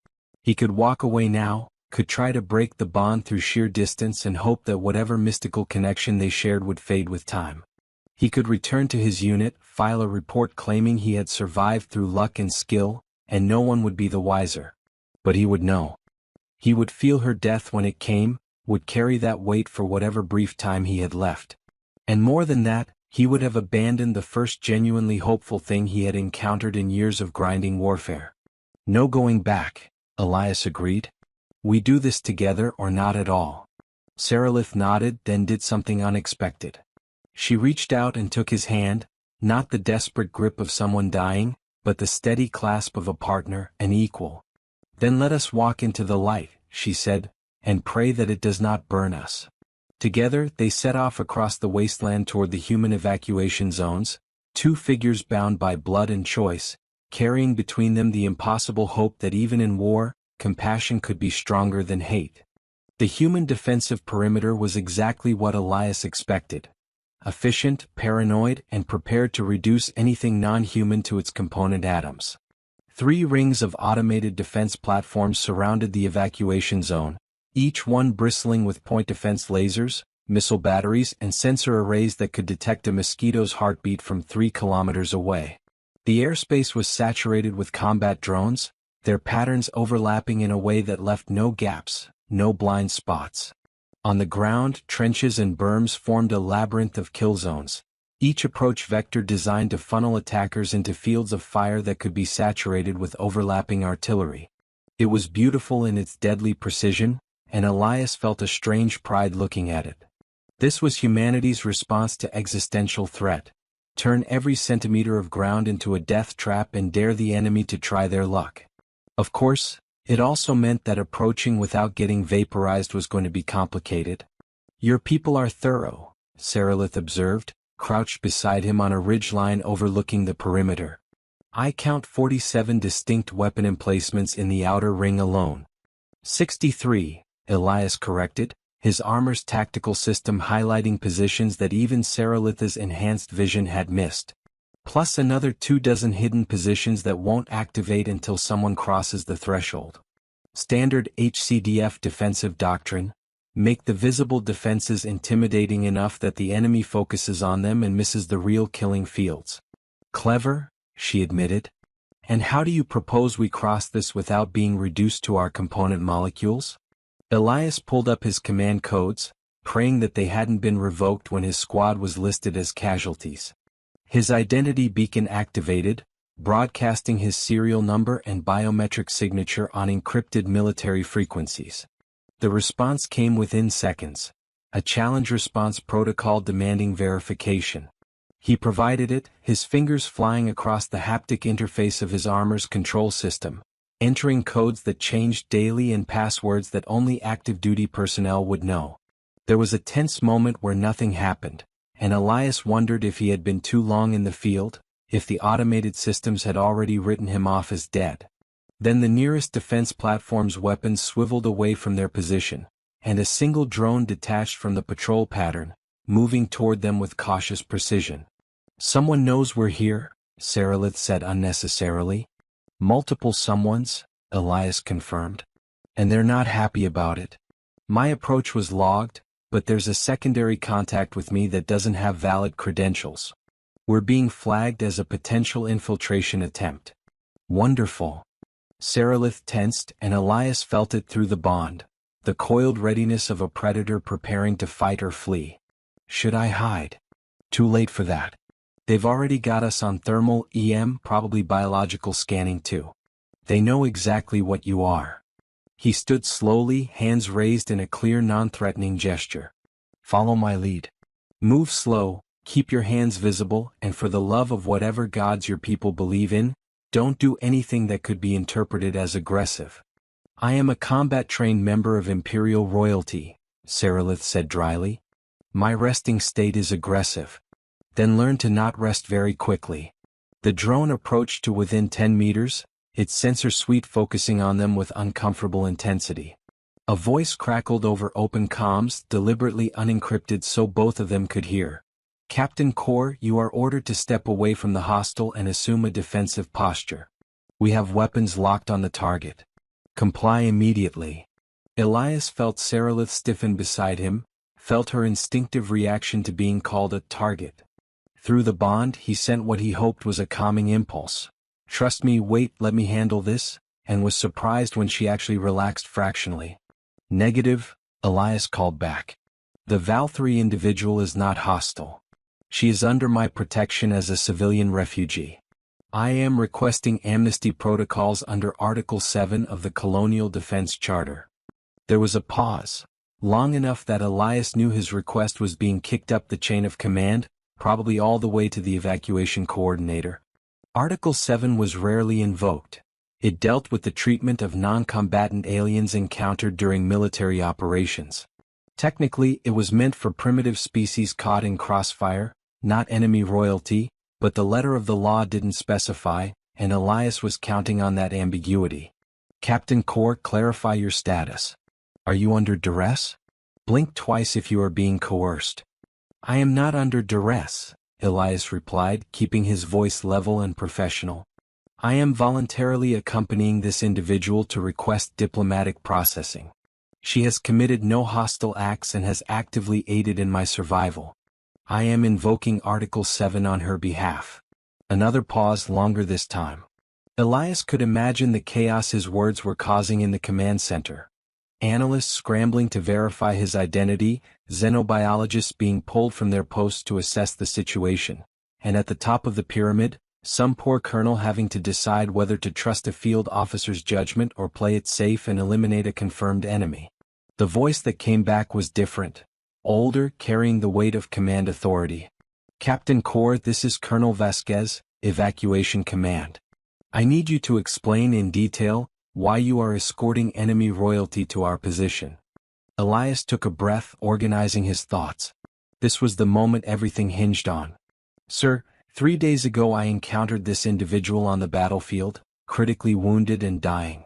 He could walk away now, could try to break the bond through sheer distance and hope that whatever mystical connection they shared would fade with time. He could return to his unit, file a report claiming he had survived through luck and skill, and no one would be the wiser. But he would know. He would feel her death when it came, would carry that weight for whatever brief time he had left. And more than that, he would have abandoned the first genuinely hopeful thing he had encountered in years of grinding warfare. No going back, Elias agreed. We do this together or not at all. Sarilith nodded, then did something unexpected. She reached out and took his hand, not the desperate grip of someone dying, but the steady clasp of a partner, an equal. Then let us walk into the light, she said, and pray that it does not burn us. Together they set off across the wasteland toward the human evacuation zones, 2 figures bound by blood and choice, carrying between them the impossible hope that even in war, compassion could be stronger than hate. The human defensive perimeter was exactly what Elias expected. Efficient, paranoid, and prepared to reduce anything non-human to its component atoms. 3 rings of automated defense platforms surrounded the evacuation zone, each one bristling with point defense lasers, missile batteries, and sensor arrays that could detect a mosquito's heartbeat from 3 kilometers away. The airspace was saturated with combat drones, their patterns overlapping in a way that left no gaps, no blind spots. On the ground, trenches and berms formed a labyrinth of kill zones, each approach vector designed to funnel attackers into fields of fire that could be saturated with overlapping artillery. It was beautiful in its deadly precision, and Elias felt a strange pride looking at it. This was humanity's response to existential threat. Turn every centimeter of ground into a death trap and dare the enemy to try their luck. Of course, it also meant that approaching without getting vaporized was going to be complicated. "Your people are thorough," Sarilith observed, crouched beside him on a ridgeline overlooking the perimeter. "I count 47 distinct weapon emplacements in the outer ring alone." 63, Elias corrected, his armor's tactical system highlighting positions that even Sarilith's enhanced vision had missed. Plus another 24 hidden positions that won't activate until someone crosses the threshold. Standard HCDF defensive doctrine: make the visible defenses intimidating enough that the enemy focuses on them and misses the real killing fields. Clever, she admitted. And how do you propose we cross this without being reduced to our component molecules? Elias pulled up his command codes, praying that they hadn't been revoked when his squad was listed as casualties. His identity beacon activated, broadcasting his serial number and biometric signature on encrypted military frequencies. The response came within seconds, a challenge response protocol demanding verification. He provided it, his fingers flying across the haptic interface of his armor's control system, entering codes that changed daily and passwords that only active duty personnel would know. There was a tense moment where nothing happened, and Elias wondered if he had been too long in the field, if the automated systems had already written him off as dead. Then the nearest defense platform's weapons swiveled away from their position, and a single drone detached from the patrol pattern, moving toward them with cautious precision. "Someone knows we're here," Sarilith said unnecessarily. "Multiple someones," Elias confirmed. "And they're not happy about it. My approach was logged, but there's a secondary contact with me that doesn't have valid credentials. We're being flagged as a potential infiltration attempt." "Wonderful." Sarilith tensed, and Elias felt it through the bond, the coiled readiness of a predator preparing to fight or flee. "Should I hide?" "Too late for that. They've already got us on thermal EM, probably biological scanning too. They know exactly what you are." He stood slowly, hands raised in a clear non-threatening gesture. "Follow my lead. Move slow, keep your hands visible, and for the love of whatever gods your people believe in, don't do anything that could be interpreted as aggressive." "I am a combat-trained member of Imperial royalty," Sarilith said dryly. "My resting state is aggressive." "Then learn to not rest very quickly." The drone approached to within 10 meters, its sensor suite focusing on them with uncomfortable intensity. A voice crackled over open comms, deliberately unencrypted so both of them could hear. "Captain Core, you are ordered to step away from the hostile and assume a defensive posture. We have weapons locked on the target. Comply immediately." Elias felt Sarilith stiffen beside him, felt her instinctive reaction to being called a target. Through the bond, he sent what he hoped was a calming impulse. "Trust me, wait, let me handle this," and was surprised when she actually relaxed fractionally. "Negative," Elias called back. "The Val-3 individual is not hostile. She is under my protection as a civilian refugee. I am requesting amnesty protocols under Article 7 of the Colonial Defense Charter." There was a pause, long enough that Elias knew his request was being kicked up the chain of command, probably all the way to the evacuation coordinator. Article 7 was rarely invoked. It dealt with the treatment of non-combatant aliens encountered during military operations. Technically, it was meant for primitive species caught in crossfire, not enemy royalty, but the letter of the law didn't specify, and Elias was counting on that ambiguity. "Captain Core, clarify your status." Are you under duress? Blink twice if you are being coerced. I am not under duress, Elias replied, keeping his voice level and professional. I am voluntarily accompanying this individual to request diplomatic processing. She has committed no hostile acts and has actively aided in my survival. I am invoking Article 7 on her behalf. Another pause, longer this time. Elias could imagine the chaos his words were causing in the command center. Analysts scrambling to verify his identity, xenobiologists being pulled from their posts to assess the situation, and at the top of the pyramid, some poor colonel having to decide whether to trust a field officer's judgment or play it safe and eliminate a confirmed enemy. The voice that came back was different, older, carrying the weight of command authority. Captain Corps, this is Colonel Vasquez, Evacuation Command. I need you to explain in detail why you are escorting enemy royalty to our position. Elias took a breath, organizing his thoughts. This was the moment everything hinged on. Sir, 3 days ago I encountered this individual on the battlefield, critically wounded and dying.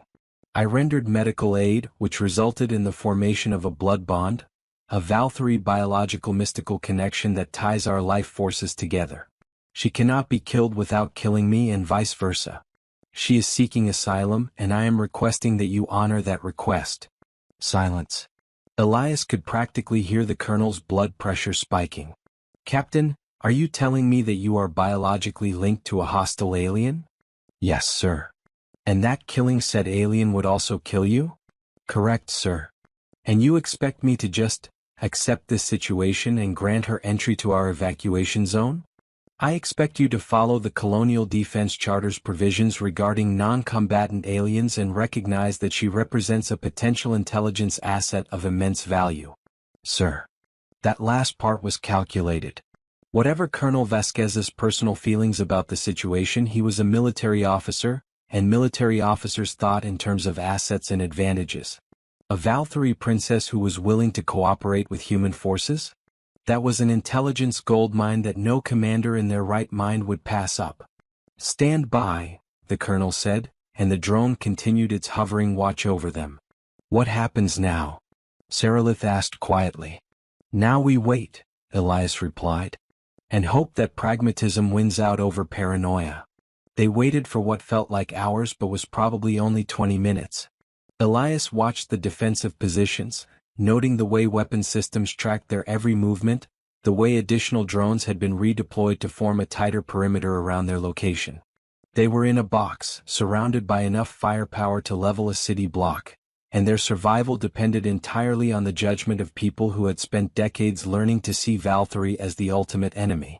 I rendered medical aid, which resulted in the formation of a blood bond, a Valkyrie biological mystical connection that ties our life forces together. She cannot be killed without killing me and vice versa. She is seeking asylum, and I am requesting that you honor that request. Silence. Elias could practically hear the colonel's blood pressure spiking. Captain, are you telling me that you are biologically linked to a hostile alien? Yes, sir. And that killing said alien would also kill you? Correct, sir. And you expect me to just accept this situation and grant her entry to our evacuation zone? I expect you to follow the Colonial Defense Charter's provisions regarding non-combatant aliens and recognize that she represents a potential intelligence asset of immense value. Sir. That last part was calculated. Whatever Colonel Vasquez's personal feelings about the situation, he was a military officer, and military officers thought in terms of assets and advantages. A Valkyrie princess who was willing to cooperate with human forces? That was an intelligence goldmine that no commander in their right mind would pass up. Stand by, the colonel said, and the drone continued its hovering watch over them. What happens now? Sarilith asked quietly. Now we wait, Elias replied, and hope that pragmatism wins out over paranoia. They waited for what felt like hours but was probably only 20 minutes. Elias watched the defensive positions, noting the way weapon systems tracked their every movement, the way additional drones had been redeployed to form a tighter perimeter around their location. They were in a box, surrounded by enough firepower to level a city block, and their survival depended entirely on the judgment of people who had spent decades learning to see Valkyrie as the ultimate enemy.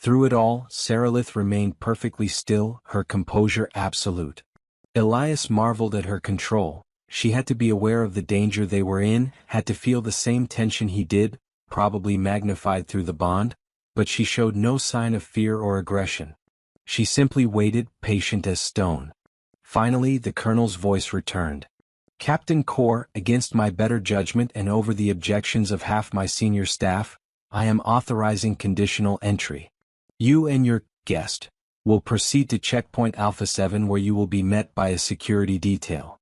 Through it all, Sarilith remained perfectly still, her composure absolute. Elias marveled at her control. She had to be aware of the danger they were in, had to feel the same tension he did, probably magnified through the bond, but she showed no sign of fear or aggression. She simply waited, patient as stone. Finally, the colonel's voice returned. Captain Corps, against my better judgment and over the objections of half my senior staff, I am authorizing conditional entry. You and your guest will proceed to checkpoint Alpha 7 where you will be met by a security detail.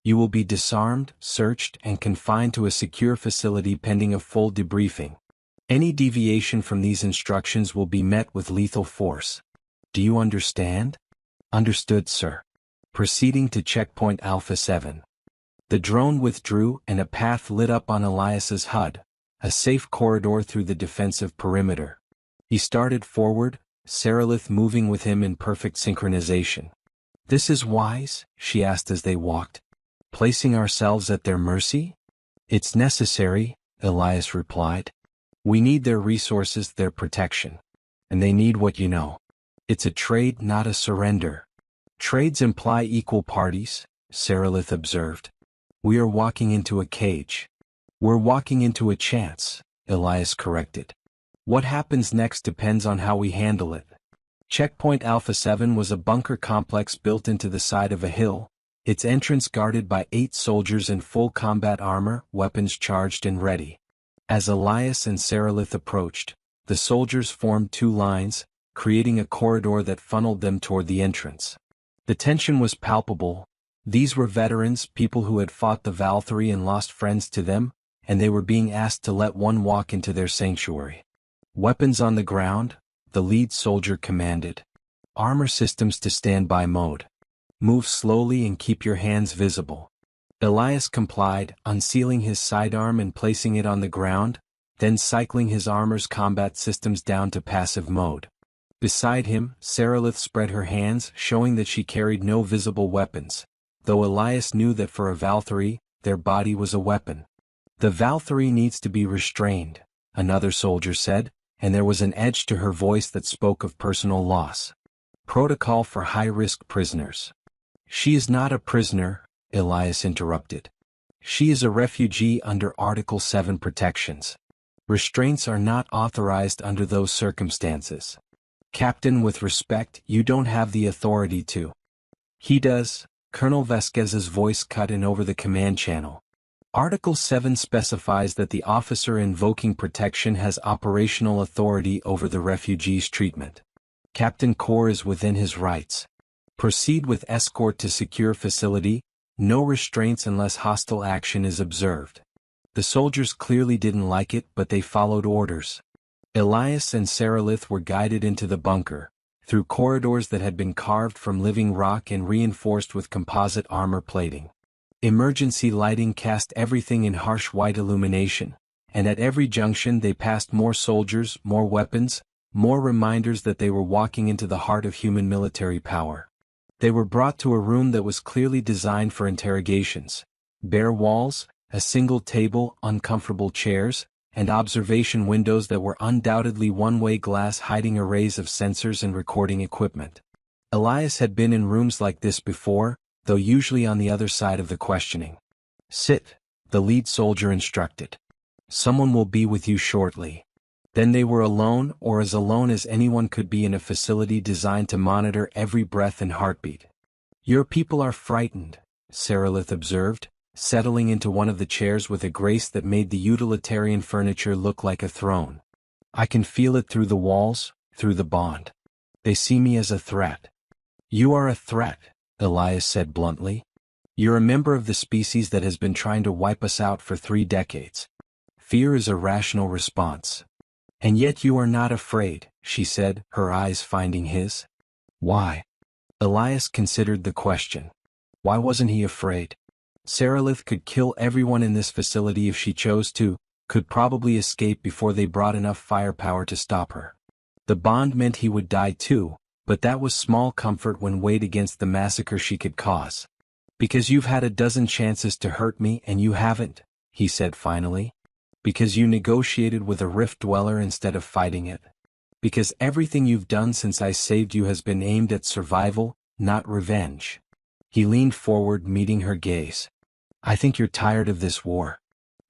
You will be disarmed, searched, and confined to a secure facility pending a full debriefing. Any deviation from these instructions will be met with lethal force. Do you understand? Understood, sir. Proceeding to checkpoint Alpha 7. The drone withdrew and a path lit up on Elias's HUD, a safe corridor through the defensive perimeter. He started forward, Sarilith moving with him in perfect synchronization. This is wise? She asked as they walked. Placing ourselves at their mercy? It's necessary, Elias replied. We need their resources, their protection. And they need what you know. It's a trade, not a surrender. Trades imply equal parties, Sarilith observed. We are walking into a cage. We're walking into a chance, Elias corrected. What happens next depends on how we handle it. Checkpoint Alpha 7 was a bunker complex built into the side of a hill, its entrance guarded by 8 soldiers in full combat armor, weapons charged and ready. As Elias and Sarilith approached, the soldiers formed 2 lines, creating a corridor that funneled them toward the entrance. The tension was palpable, These were veterans, people who had fought the Valkyrie and lost friends to them, and they were being asked to let one walk into their sanctuary. Weapons on the ground, the lead soldier commanded. Armor systems to standby mode. Move slowly and keep your hands visible. Elias complied, unsealing his sidearm and placing it on the ground, then cycling his armor's combat systems down to passive mode. Beside him, Sarilith spread her hands, showing that she carried no visible weapons, though Elias knew that for a Valkyrie, their body was a weapon. The Valkyrie needs to be restrained, another soldier said, and there was an edge to her voice that spoke of personal loss. Protocol for high-risk prisoners. She is not a prisoner, Elias interrupted. She is a refugee under Article 7 protections. Restraints are not authorized under those circumstances. Captain, with respect, you don't have the authority to. He does, Colonel Vasquez's voice cut in over the command channel. Article 7 specifies that the officer invoking protection has operational authority over the refugee's treatment. Captain Kor is within his rights. Proceed with escort to secure facility, no restraints unless hostile action is observed. The soldiers clearly didn't like it, but they followed orders. Elias and Sarilith were guided into the bunker, through corridors that had been carved from living rock and reinforced with composite armor plating. Emergency lighting cast everything in harsh white illumination, and at every junction they passed more soldiers, more weapons, more reminders that they were walking into the heart of human military power. They were brought to a room that was clearly designed for interrogations. Bare walls, a single table, uncomfortable chairs, and observation windows that were undoubtedly one-way glass hiding arrays of sensors and recording equipment. Elias had been in rooms like this before, though usually on the other side of the questioning. Sit, the lead soldier instructed. Someone will be with you shortly. Then they were alone, or as alone as anyone could be in a facility designed to monitor every breath and heartbeat. Your people are frightened, Sarilith observed, settling into one of the chairs with a grace that made the utilitarian furniture look like a throne. I can feel it through the walls, through the bond. They see me as a threat. You are a threat, Elias said bluntly. You're a member of the species that has been trying to wipe us out for 3 decades. Fear is a rational response. And yet you are not afraid, she said, her eyes finding his. Why? Elias considered the question. Why wasn't he afraid? Sarilith could kill everyone in this facility if she chose to, could probably escape before they brought enough firepower to stop her. The bond meant he would die too, but that was small comfort when weighed against the massacre she could cause. Because you've had a dozen chances to hurt me and you haven't, he said finally. Because you negotiated with a rift dweller instead of fighting it. Because everything you've done since I saved you has been aimed at survival, not revenge. He leaned forward, meeting her gaze. I think you're tired of this war.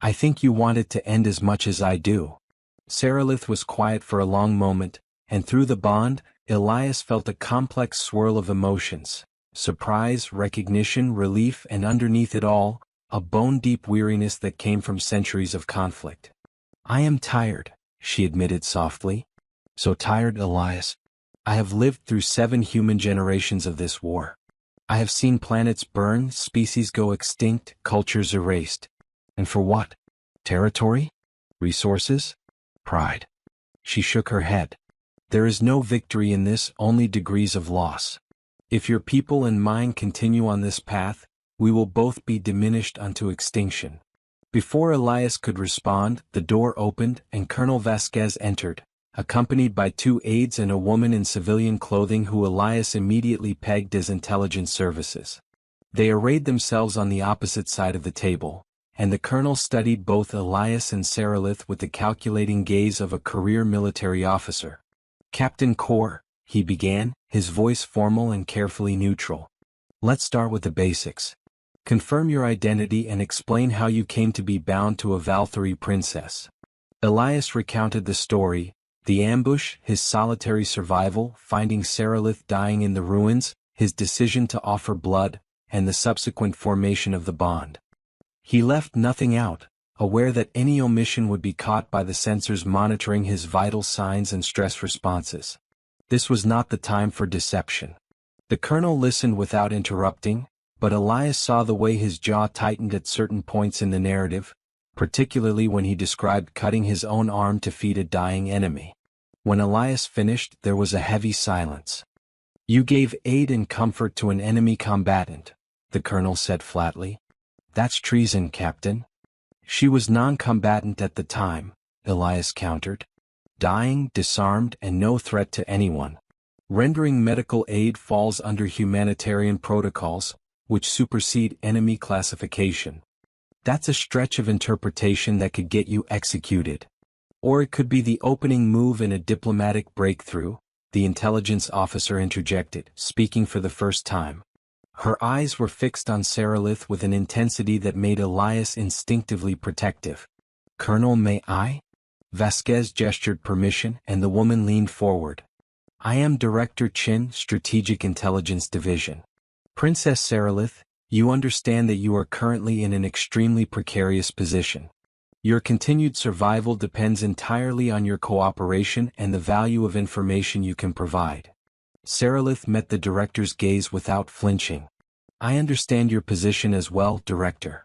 I think you want it to end as much as I do. Sarilith was quiet for a long moment, and through the bond, Elias felt a complex swirl of emotions. Surprise, recognition, relief, and underneath it all, a bone-deep weariness that came from centuries of conflict. I am tired, she admitted softly. So tired, Elias. I have lived through 7 human generations of this war. I have seen planets burn, species go extinct, cultures erased. And for what? Territory? Resources? Pride? She shook her head. There is no victory in this, only degrees of loss. If your people and mine continue on this path, we will both be diminished unto extinction. Before Elias could respond, the door opened and Colonel Vasquez entered, accompanied by 2 aides and a woman in civilian clothing who Elias immediately pegged as intelligence services. They arrayed themselves on the opposite side of the table, and the colonel studied both Elias and Sarilith with the calculating gaze of a career military officer. Captain Kor, he began, his voice formal and carefully neutral. Let's start with the basics. Confirm your identity and explain how you came to be bound to a Valkyrie princess. Elias recounted the story, the ambush, his solitary survival, finding Sarilith dying in the ruins, his decision to offer blood, and the subsequent formation of the bond. He left nothing out, aware that any omission would be caught by the sensors monitoring his vital signs and stress responses. This was not the time for deception. The colonel listened without interrupting, but Elias saw the way his jaw tightened at certain points in the narrative, particularly when he described cutting his own arm to feed a dying enemy. When Elias finished, there was a heavy silence. "You gave aid and comfort to an enemy combatant," the colonel said flatly. "That's treason, Captain." "She was non-combatant at the time," Elias countered. "Dying, disarmed, and no threat to anyone. Rendering medical aid falls under humanitarian protocols, which supersede enemy classification. That's a stretch of interpretation that could get you executed. Or it could be the opening move in a diplomatic breakthrough," the intelligence officer interjected, speaking for the first time. Her eyes were fixed on Saralith with an intensity that made Elias instinctively protective. "Colonel, may I?" Vasquez gestured permission, and the woman leaned forward. "I am Director Chin, Strategic Intelligence Division. Princess Saralith, you understand that you are currently in an extremely precarious position. Your continued survival depends entirely on your cooperation and the value of information you can provide." Saralith met the director's gaze without flinching. "I understand your position as well, Director.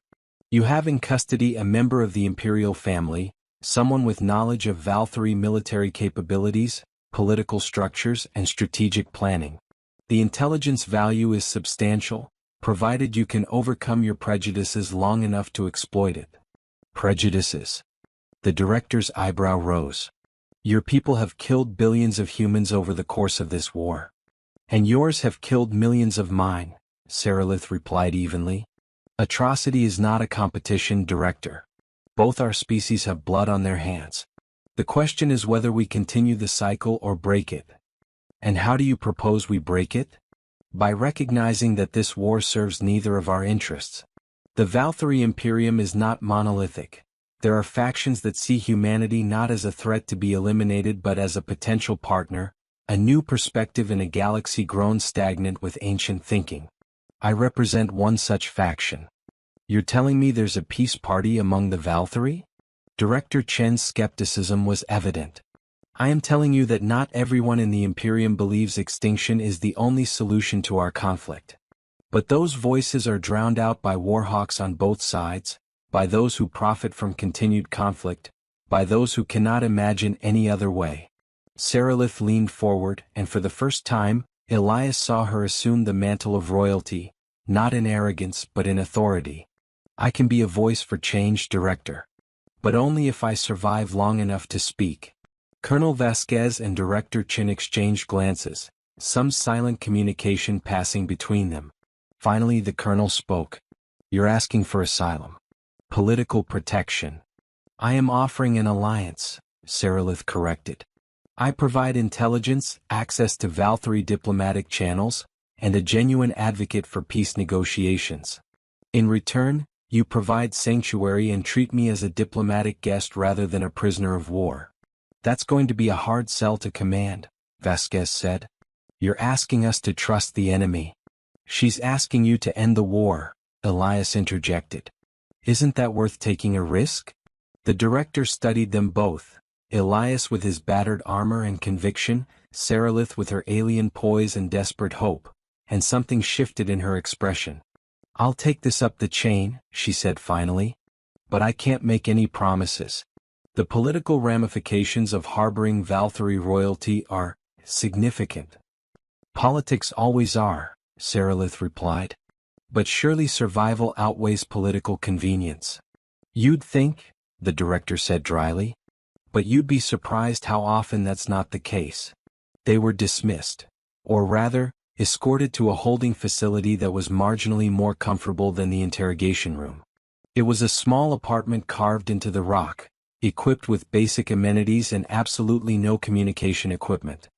You have in custody a member of the imperial family, someone with knowledge of Valkyrie military capabilities, political structures, and strategic planning. The intelligence value is substantial, provided you can overcome your prejudices long enough to exploit it." "Prejudices?" The director's eyebrow rose. "Your people have killed billions of humans over the course of this war. And yours have killed millions of mine," Saralith replied evenly. "Atrocity is not a competition, Director. Both our species have blood on their hands. The question is whether we continue the cycle or break it." "And how do you propose we break it?" "By recognizing that this war serves neither of our interests. The Valkyrie Imperium is not monolithic. There are factions that see humanity not as a threat to be eliminated but as a potential partner, a new perspective in a galaxy grown stagnant with ancient thinking. I represent one such faction." "You're telling me there's a peace party among the Valkyrie?" Director Chen's skepticism was evident. "I am telling you that not everyone in the Imperium believes extinction is the only solution to our conflict. But those voices are drowned out by warhawks on both sides, by those who profit from continued conflict, by those who cannot imagine any other way." Saralith leaned forward, and for the first time, Elias saw her assume the mantle of royalty, not in arrogance but in authority. "I can be a voice for change, Director. But only if I survive long enough to speak." Colonel Vasquez and Director Chin exchanged glances, some silent communication passing between them. Finally the colonel spoke. "You're asking for asylum. Political protection." "I am offering an alliance," Saralith corrected. "I provide intelligence, access to Valkyrie diplomatic channels, and a genuine advocate for peace negotiations. In return, you provide sanctuary and treat me as a diplomatic guest rather than a prisoner of war." "That's going to be a hard sell to command," Vasquez said. "You're asking us to trust the enemy." "She's asking you to end the war," Elias interjected. "Isn't that worth taking a risk?" The director studied them both, Elias with his battered armor and conviction, Saralith with her alien poise and desperate hope, and something shifted in her expression. "I'll take this up the chain," she said finally. "But I can't make any promises. The political ramifications of harboring Valkyrie royalty are significant." "Politics always are," Saralith replied. "But surely survival outweighs political convenience." "You'd think," the director said dryly. "But you'd be surprised how often that's not the case." They were dismissed. Or rather, escorted to a holding facility that was marginally more comfortable than the interrogation room. It was a small apartment carved into the rock, equipped with basic amenities and absolutely no communication equipment.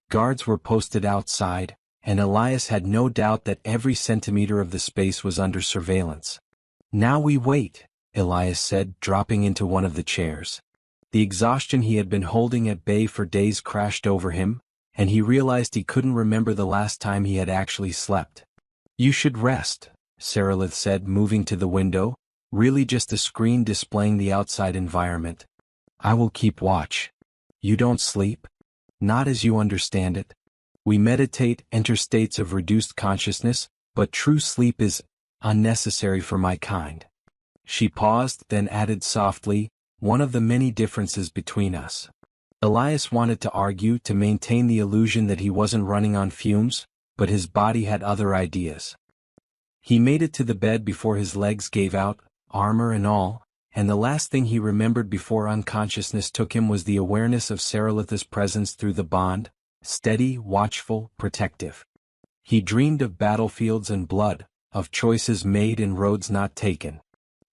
Guards were posted outside, and Elias had no doubt that every centimeter of the space was under surveillance. "Now we wait," Elias said, dropping into one of the chairs. The exhaustion he had been holding at bay for days crashed over him, and he realized he couldn't remember the last time he had actually slept. "You should rest," Saralith said, moving to the window, really just a screen displaying the outside environment. "I will keep watch." "You don't sleep?" "Not as you understand it. We meditate, enter states of reduced consciousness, but true sleep is unnecessary for my kind. She paused, then added softly, one of the many differences between us. Elias wanted to argue to maintain the illusion that he wasn't running on fumes, but his body had other ideas. He made it to the bed before his legs gave out, armor and all, and the last thing he remembered before unconsciousness took him was the awareness of Saralitha's presence through the bond, steady, watchful, protective. He dreamed of battlefields and blood, of choices made and roads not taken.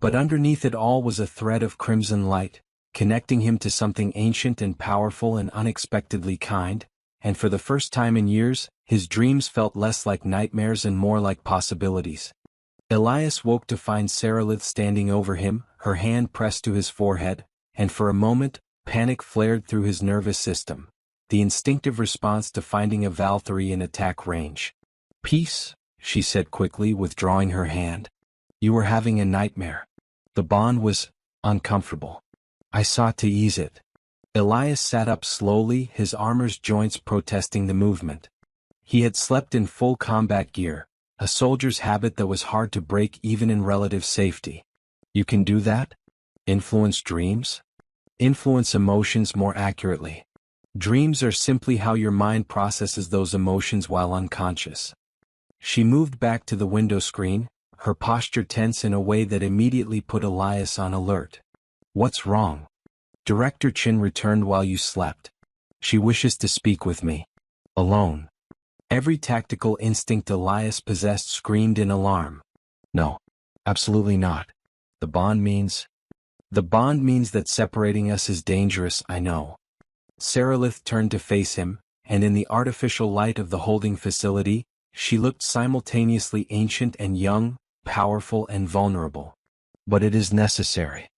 But underneath it all was a thread of crimson light, connecting him to something ancient and powerful and unexpectedly kind, and for the first time in years, his dreams felt less like nightmares and more like possibilities. Elias woke to find Saralith standing over him, her hand pressed to his forehead, and for a moment, panic flared through his nervous system, the instinctive response to finding a Valkyrie in attack range. "Peace," she said quickly, withdrawing her hand. "You were having a nightmare." The bond was uncomfortable. I sought to ease it. Elias sat up slowly, his armor's joints protesting the movement. He had slept in full combat gear, a soldier's habit that was hard to break even in relative safety. You can do that? Influence dreams? Influence emotions more accurately. Dreams are simply how your mind processes those emotions while unconscious. She moved back to the window screen, her posture tense in a way that immediately put Elias on alert. What's wrong? Director Chin returned while you slept. She wishes to speak with me. Alone. Every tactical instinct Elias possessed screamed in alarm. No. Absolutely not. The bond means that separating us is dangerous, I know. Saralith turned to face him, and in the artificial light of the holding facility, she looked simultaneously ancient and young, powerful and vulnerable. But it is necessary.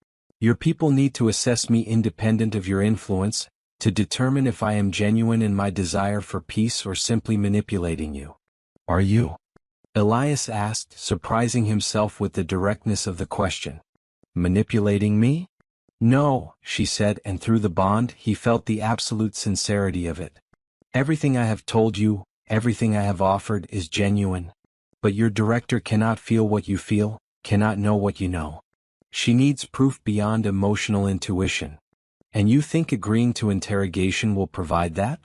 Your people need to assess me independent of your influence, to determine if I am genuine in my desire for peace or simply manipulating you. Are you? Elias asked, surprising himself with the directness of the question. Manipulating me? No, she said, and through the bond he felt the absolute sincerity of it. Everything I have told you, everything I have offered is genuine. But your director cannot feel what you feel, cannot know what you know. She needs proof beyond emotional intuition. And you think agreeing to interrogation will provide that?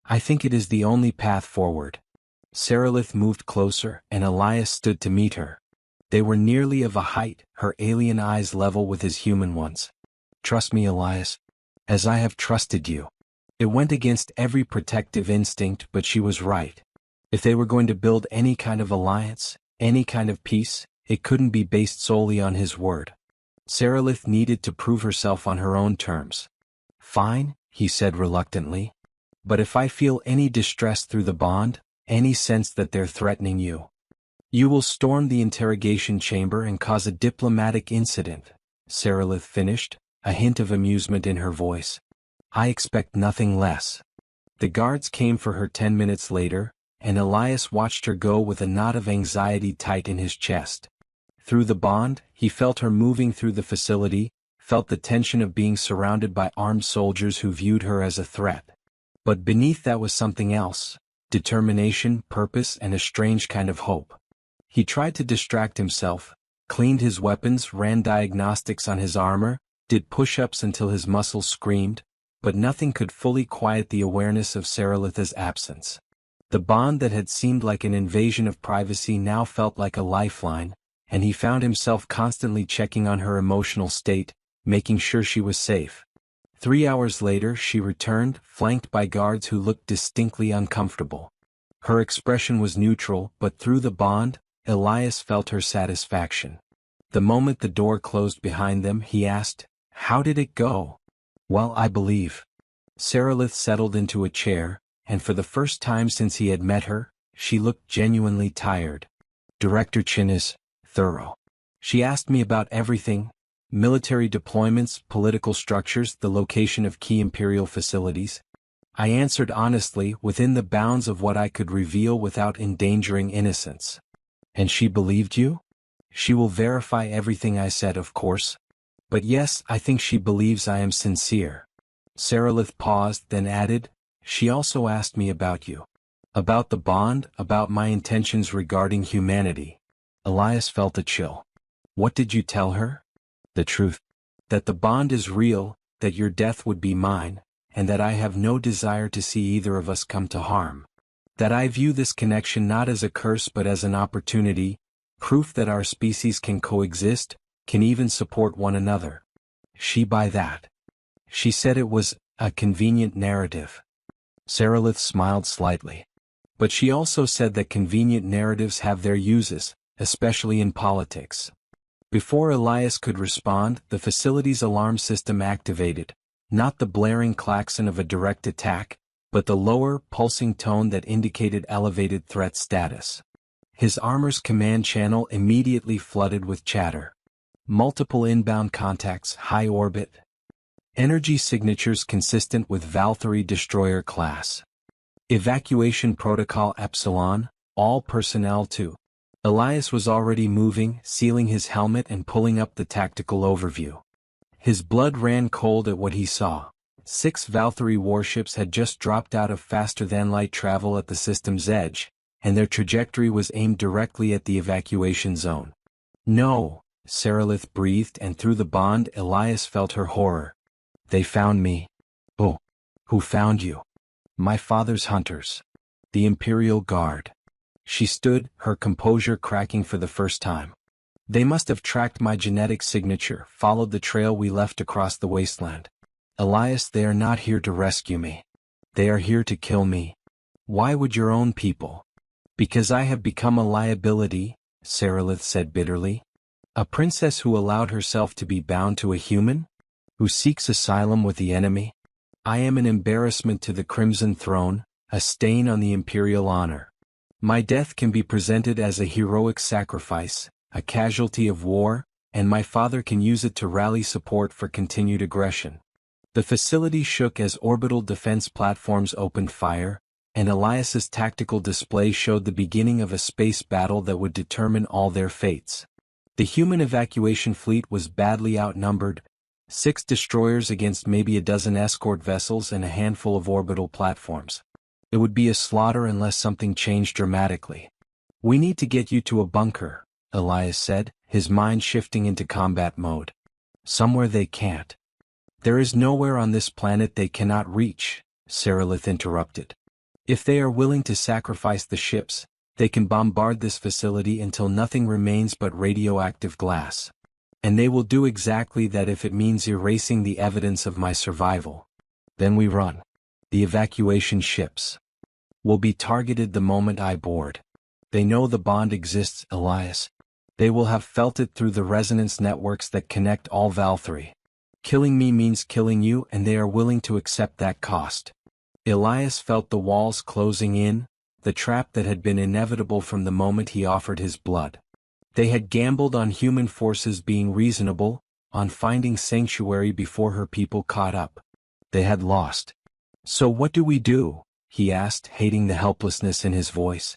I think it is the only path forward. Saralith moved closer, and Elias stood to meet her. They were nearly of a height, her alien eyes level with his human ones. Trust me, Elias. As I have trusted you. It went against every protective instinct, but she was right. If they were going to build any kind of alliance, any kind of peace, it couldn't be based solely on his word. Saralith needed to prove herself on her own terms. Fine, he said reluctantly. But if I feel any distress through the bond, any sense that they're threatening you, you will storm the interrogation chamber and cause a diplomatic incident, Saralith finished, a hint of amusement in her voice. I expect nothing less. The guards came for her 10 minutes later, and Elias watched her go with a knot of anxiety tight in his chest. Through the bond, he felt her moving through the facility, felt the tension of being surrounded by armed soldiers who viewed her as a threat. But beneath that was something else, determination, purpose, and a strange kind of hope. He tried to distract himself, cleaned his weapons, ran diagnostics on his armor, did push-ups until his muscles screamed, but nothing could fully quiet the awareness of Saralitha's absence. The bond that had seemed like an invasion of privacy now felt like a lifeline, and he found himself constantly checking on her emotional state, making sure she was safe. 3 hours later she returned, flanked by guards who looked distinctly uncomfortable. Her expression was neutral, but through the bond, Elias felt her satisfaction. The moment the door closed behind them, he asked, "How did it go?" "Well, I believe." Saralith settled into a chair, and for the first time since he had met her, she looked genuinely tired. Director Chin is thorough. She asked me about everything, military deployments, political structures, the location of key imperial facilities. I answered honestly, within the bounds of what I could reveal without endangering innocence. And she believed you? She will verify everything I said, of course. But yes, I think she believes I am sincere. Saralith paused, then added, she also asked me about you. About the bond, about my intentions regarding humanity. Elias felt a chill. What did you tell her? The truth. That the bond is real, that your death would be mine, and that I have no desire to see either of us come to harm. That I view this connection not as a curse but as an opportunity, proof that our species can coexist, can even support one another. She buy that. She said it was a convenient narrative. Saralith smiled slightly. But she also said that convenient narratives have their uses, especially in politics. Before Elias could respond, the facility's alarm system activated, not the blaring klaxon of a direct attack, but the lower, pulsing tone that indicated elevated threat status. His armor's command channel immediately flooded with chatter. Multiple inbound contacts, high orbit. Energy signatures consistent with Valkyrie destroyer class. Evacuation protocol Epsilon, all personnel to. Elias was already moving, sealing his helmet and pulling up the tactical overview. His blood ran cold at what he saw. 6 Valkyrie warships had just dropped out of faster-than-light travel at the system's edge, and their trajectory was aimed directly at the evacuation zone. No, Saralith breathed, and through the bond Elias felt her horror. They found me. Oh. Who found you? My father's hunters. The Imperial Guard. She stood, her composure cracking for the first time. They must have tracked my genetic signature, followed the trail we left across the wasteland. Elias, they are not here to rescue me. They are here to kill me. Why would your own people? Because I have become a liability, Saralith said bitterly. A princess who allowed herself to be bound to a human? Who seeks asylum with the enemy? I am an embarrassment to the Crimson Throne, a stain on the Imperial honor. My death can be presented as a heroic sacrifice, a casualty of war, and my father can use it to rally support for continued aggression. The facility shook as orbital defense platforms opened fire, and Elias's tactical display showed the beginning of a space battle that would determine all their fates. The human evacuation fleet was badly outnumbered, 6 destroyers against maybe a dozen escort vessels and a handful of orbital platforms. It would be a slaughter unless something changed dramatically. We need to get you to a bunker, Elias said, his mind shifting into combat mode. Somewhere they can't. There is nowhere on this planet they cannot reach, Saralith interrupted. If they are willing to sacrifice the ships, they can bombard this facility until nothing remains but radioactive glass. And they will do exactly that if it means erasing the evidence of my survival. Then we run. The evacuation ships will be targeted the moment I board. They know the bond exists, Elias. They will have felt it through the resonance networks that connect all Valkyrie. Killing me means killing you, and they are willing to accept that cost. Elias felt the walls closing in, the trap that had been inevitable from the moment he offered his blood. They had gambled on human forces being reasonable, on finding sanctuary before her people caught up. They had lost. So what do we do? He asked, hating the helplessness in his voice.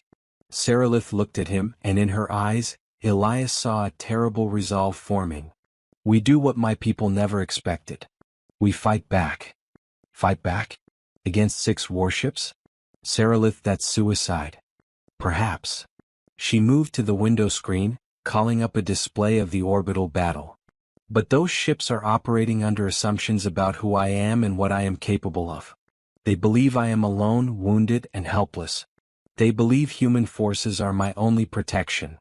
Saralith looked at him, and in her eyes, Elias saw a terrible resolve forming. We do what my people never expected. We fight back. Fight back? Against 6 warships? Saralith, that's suicide. Perhaps. She moved to the window screen, calling up a display of the orbital battle. But those ships are operating under assumptions about who I am and what I am capable of. They believe I am alone, wounded, and helpless. They believe human forces are my only protection.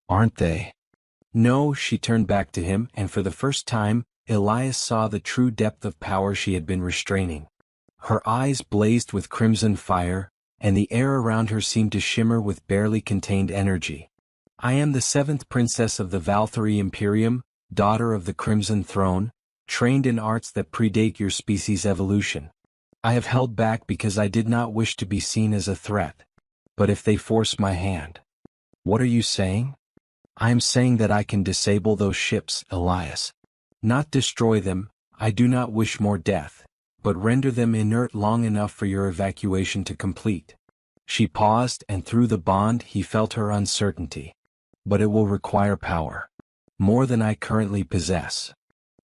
Aren't they? No, she turned back to him, and for the first time, Elias saw the true depth of power she had been restraining. Her eyes blazed with crimson fire, and the air around her seemed to shimmer with barely contained energy. I am the 7th princess of the Valkyrie Imperium, daughter of the Crimson Throne, trained in arts that predate your species' evolution. I have held back because I did not wish to be seen as a threat. But if they force my hand. What are you saying? I am saying that I can disable those ships, Elias. Not destroy them, I do not wish more death, but render them inert long enough for your evacuation to complete. She paused, and through the bond he felt her uncertainty. But it will require power. More than I currently possess.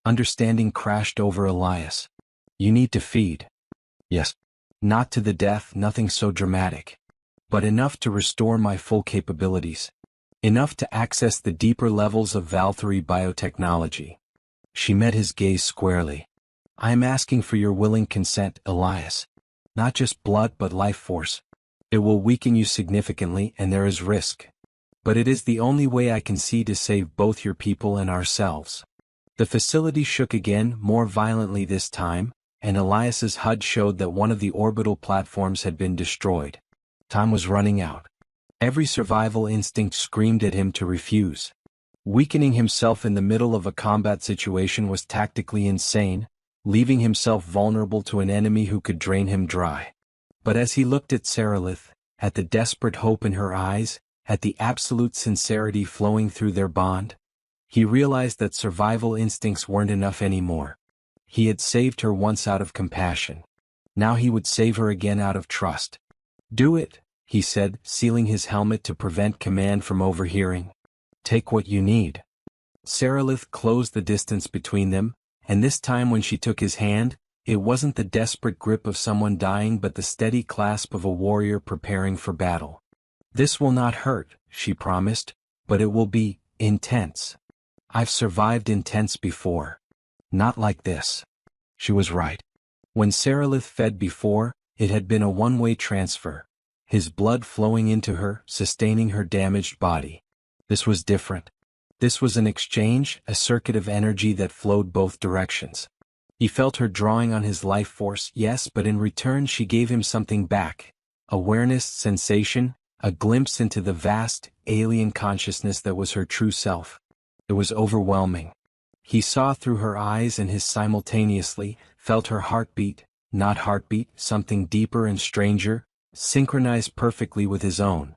Understanding crashed over Elias. You need to feed. Yes. Not to the death, nothing so dramatic. But enough to restore my full capabilities. enough to access the deeper levels of Valkyrie biotechnology. She met his gaze squarely. I am asking for your willing consent, Elias. Not just blood but life force. It will weaken you significantly and there is risk. But it is the only way I can see to save both your people and ourselves. The facility shook again, more violently this time, and Elias's HUD showed that one of the orbital platforms had been destroyed. Time was running out. Every survival instinct screamed at him to refuse. Weakening himself in the middle of a combat situation was tactically insane, leaving himself vulnerable to an enemy who could drain him dry. But as he looked at Sarilith, at the desperate hope in her eyes, at the absolute sincerity flowing through their bond, he realized that survival instincts weren't enough anymore. He had saved her once out of compassion. Now he would save her again out of trust. Do it, he said, sealing his helmet to prevent command from overhearing. Take what you need. Sarilith closed the distance between them, and this time when she took his hand, it wasn't the desperate grip of someone dying but the steady clasp of a warrior preparing for battle. This will not hurt, she promised, but it will be intense. I've survived intense before. Not like this. She was right. When Sarilith fed before, it had been a one-way transfer, his blood flowing into her, sustaining her damaged body. This was different. This was an exchange, a circuit of energy that flowed both directions. He felt her drawing on his life force, yes, but in return she gave him something back. Awareness, sensation, a glimpse into the vast, alien consciousness that was her true self. It was overwhelming. He saw through her eyes and his simultaneously, felt her heartbeat, not heartbeat, something deeper and stranger, synchronized perfectly with his own.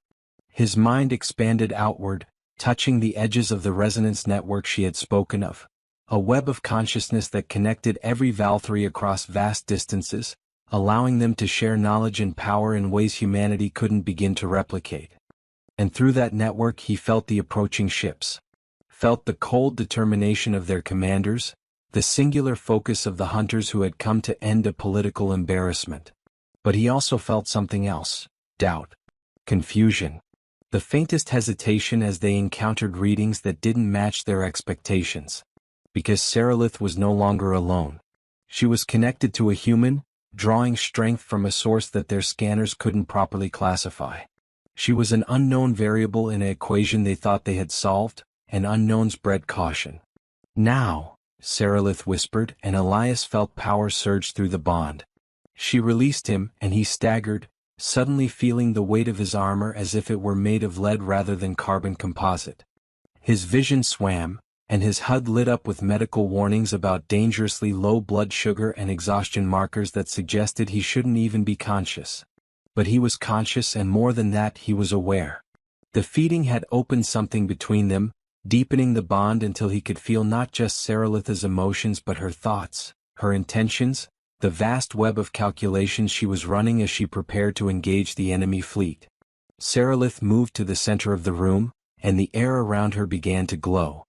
His mind expanded outward, touching the edges of the resonance network she had spoken of. A web of consciousness that connected every Valkyrie across vast distances, allowing them to share knowledge and power in ways humanity couldn't begin to replicate. And through that network he felt the approaching ships. Felt the cold determination of their commanders, the singular focus of the hunters who had come to end a political embarrassment. But he also felt something else, doubt, confusion, the faintest hesitation as they encountered readings that didn't match their expectations. Because Sarilith was no longer alone. She was connected to a human, drawing strength from a source that their scanners couldn't properly classify. She was an unknown variable in an equation they thought they had solved, and unknowns bred caution. Now, Sarilith whispered, and Elias felt power surge through the bond. She released him, and he staggered, suddenly feeling the weight of his armor as if it were made of lead rather than carbon composite. His vision swam, and his HUD lit up with medical warnings about dangerously low blood sugar and exhaustion markers that suggested he shouldn't even be conscious. But he was conscious, and more than that, he was aware. The feeding had opened something between them, deepening the bond until he could feel not just Sarilith's emotions but her thoughts, her intentions, the vast web of calculations she was running as she prepared to engage the enemy fleet. Sarilith moved to the center of the room, and the air around her began to glow.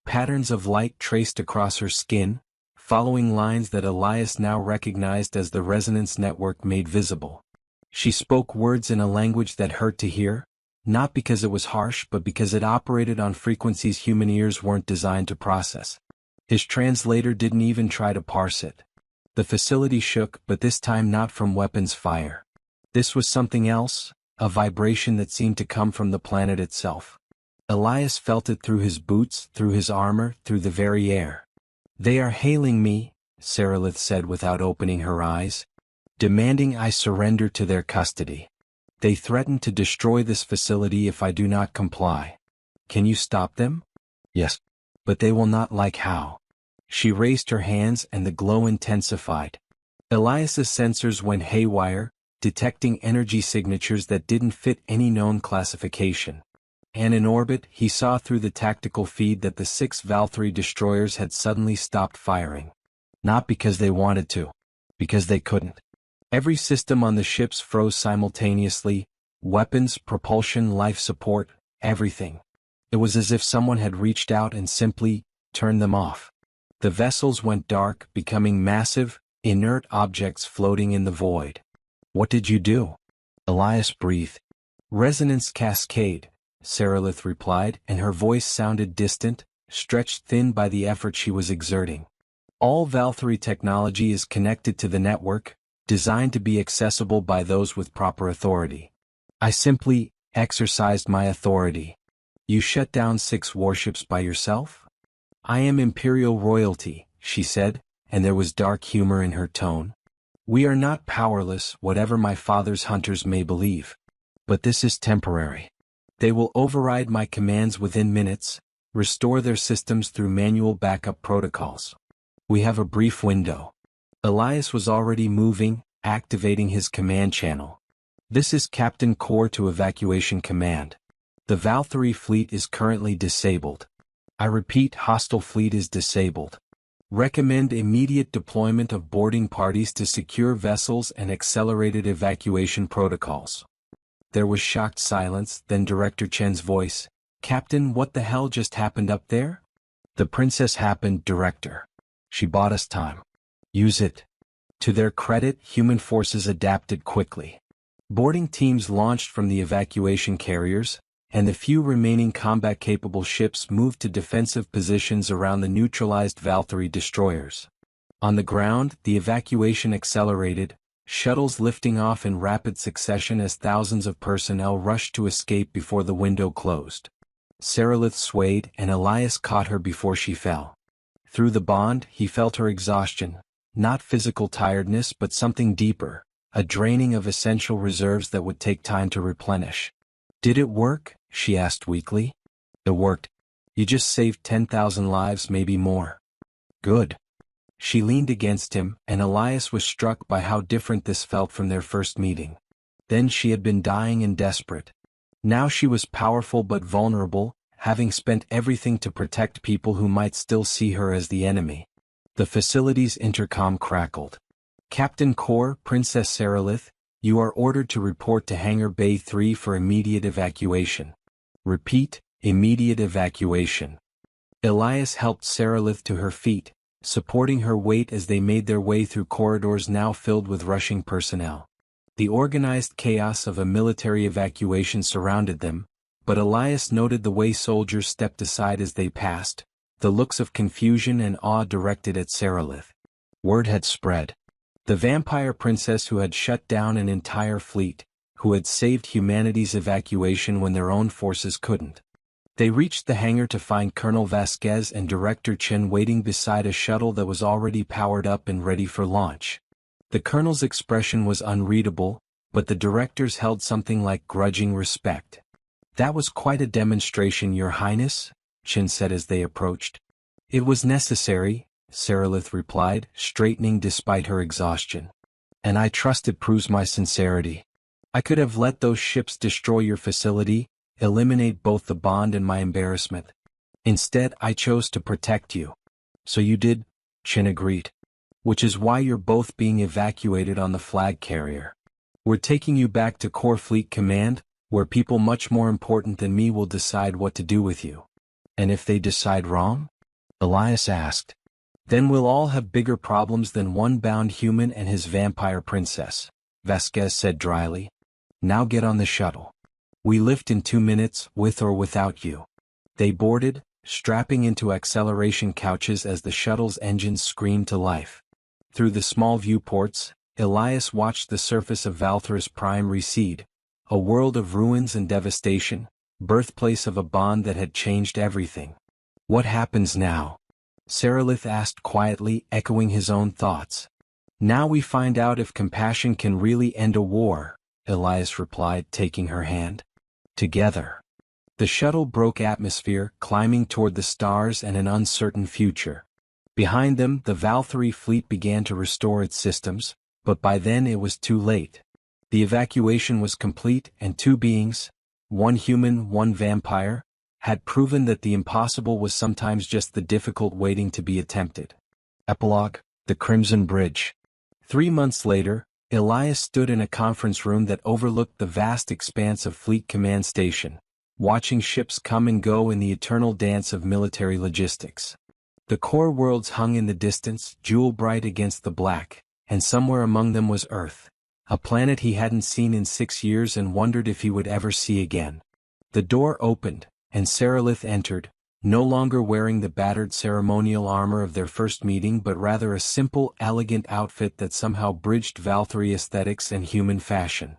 Patterns of light traced across her skin, following lines that Elias now recognized as the resonance network made visible. She spoke words in a language that hurt to hear, not because it was harsh but because it operated on frequencies human ears weren't designed to process. His translator didn't even try to parse it. The facility shook, but this time not from weapons fire. This was something else, a vibration that seemed to come from the planet itself. Elias felt it through his boots, through his armor, through the very air. They are hailing me, Sarilith said without opening her eyes, demanding I surrender to their custody. They threaten to destroy this facility if I do not comply. Can you stop them? Yes. But they will not like how. She raised her hands and the glow intensified. Elias's sensors went haywire, detecting energy signatures that didn't fit any known classification. And in orbit, he saw through the tactical feed that the 6 Valkyrie destroyers had suddenly stopped firing. Not because they wanted to. Because they couldn't. Every system on the ships froze simultaneously, weapons, propulsion, life support, everything. It was as if someone had reached out and simply turned them off. The vessels went dark, becoming massive, inert objects floating in the void. What did you do? Elias breathed. Resonance cascade, Sarilith replied, and her voice sounded distant, stretched thin by the effort she was exerting. All Valkyrie technology is connected to the network, designed to be accessible by those with proper authority. I simply exercised my authority. You shut down 6 warships by yourself? I am Imperial royalty, she said, and there was dark humor in her tone. We are not powerless, whatever my father's hunters may believe. But this is temporary. They will override my commands within minutes, restore their systems through manual backup protocols. We have a brief window. Elias was already moving, activating his command channel. This is Captain Core to Evacuation Command. The Valkyrie fleet is currently disabled. I repeat, hostile fleet is disabled. Recommend immediate deployment of boarding parties to secure vessels and accelerated evacuation protocols. There was shocked silence, then Director Chen's voice. Captain, what the hell just happened up there? The princess happened, Director. She bought us time. Use it. To their credit, human forces adapted quickly. Boarding teams launched from the evacuation carriers, and the few remaining combat-capable ships moved to defensive positions around the neutralized Valkyrie destroyers. On the ground, the evacuation accelerated, shuttles lifting off in rapid succession as thousands of personnel rushed to escape before the window closed. Sarilith swayed, and Elias caught her before she fell. Through the bond, he felt her exhaustion, not physical tiredness but something deeper, a draining of essential reserves that would take time to replenish. Did it work? She asked weakly. It worked. You just saved 10,000 lives, maybe more. Good. She leaned against him, and Elias was struck by how different this felt from their first meeting. Then she had been dying and desperate. Now she was powerful but vulnerable, having spent everything to protect people who might still see her as the enemy. The facility's intercom crackled. Captain Core, Princess Sarilith, you are ordered to report to Hangar Bay 3 for immediate evacuation. Repeat, immediate evacuation. Elias helped Sarilith to her feet, supporting her weight as they made their way through corridors now filled with rushing personnel. The organized chaos of a military evacuation surrounded them, but Elias noted the way soldiers stepped aside as they passed, the looks of confusion and awe directed at Sarilith. Word had spread. The vampire princess who had shut down an entire fleet, who had saved humanity's evacuation when their own forces couldn't. They reached the hangar to find Colonel Vasquez and Director Chen waiting beside a shuttle that was already powered up and ready for launch. The colonel's expression was unreadable, but the directors held something like grudging respect. That was quite a demonstration, Your Highness, Chen said as they approached. It was necessary, Sarilith replied, straightening despite her exhaustion. And I trust it proves my sincerity. I could have let those ships destroy your facility, eliminate both the bond and my embarrassment. Instead, I chose to protect you. So you did, Chen agreed. Which is why you're both being evacuated on the flag carrier. We're taking you back to Core Fleet Command, where people much more important than me will decide what to do with you. And if they decide wrong? Elias asked. Then we'll all have bigger problems than one bound human and his vampire princess, Vasquez said dryly. Now get on the shuttle. We lift in 2 minutes, with or without you. They boarded, strapping into acceleration couches as the shuttle's engines screamed to life. Through the small viewports, Elias watched the surface of Valthrus Prime recede, a world of ruins and devastation, birthplace of a bond that had changed everything. What happens now? Sarilith asked quietly, echoing his own thoughts. Now we find out if compassion can really end a war, Elias replied, taking her hand. Together. The shuttle broke atmosphere, climbing toward the stars and an uncertain future. Behind them, the Valkyrie fleet began to restore its systems, but by then it was too late. The evacuation was complete, and 2 beings, one human, one vampire, had proven that the impossible was sometimes just the difficult waiting to be attempted. Epilogue: The Crimson Bridge. 3 months later, Elias stood in a conference room that overlooked the vast expanse of Fleet Command Station, watching ships come and go in the eternal dance of military logistics. The core worlds hung in the distance, jewel-bright against the black, and somewhere among them was Earth, a planet he hadn't seen in 6 years and wondered if he would ever see again. The door opened, and Seralith entered, no longer wearing the battered ceremonial armor of their first meeting but rather a simple, elegant outfit that somehow bridged Valkyrie aesthetics and human fashion.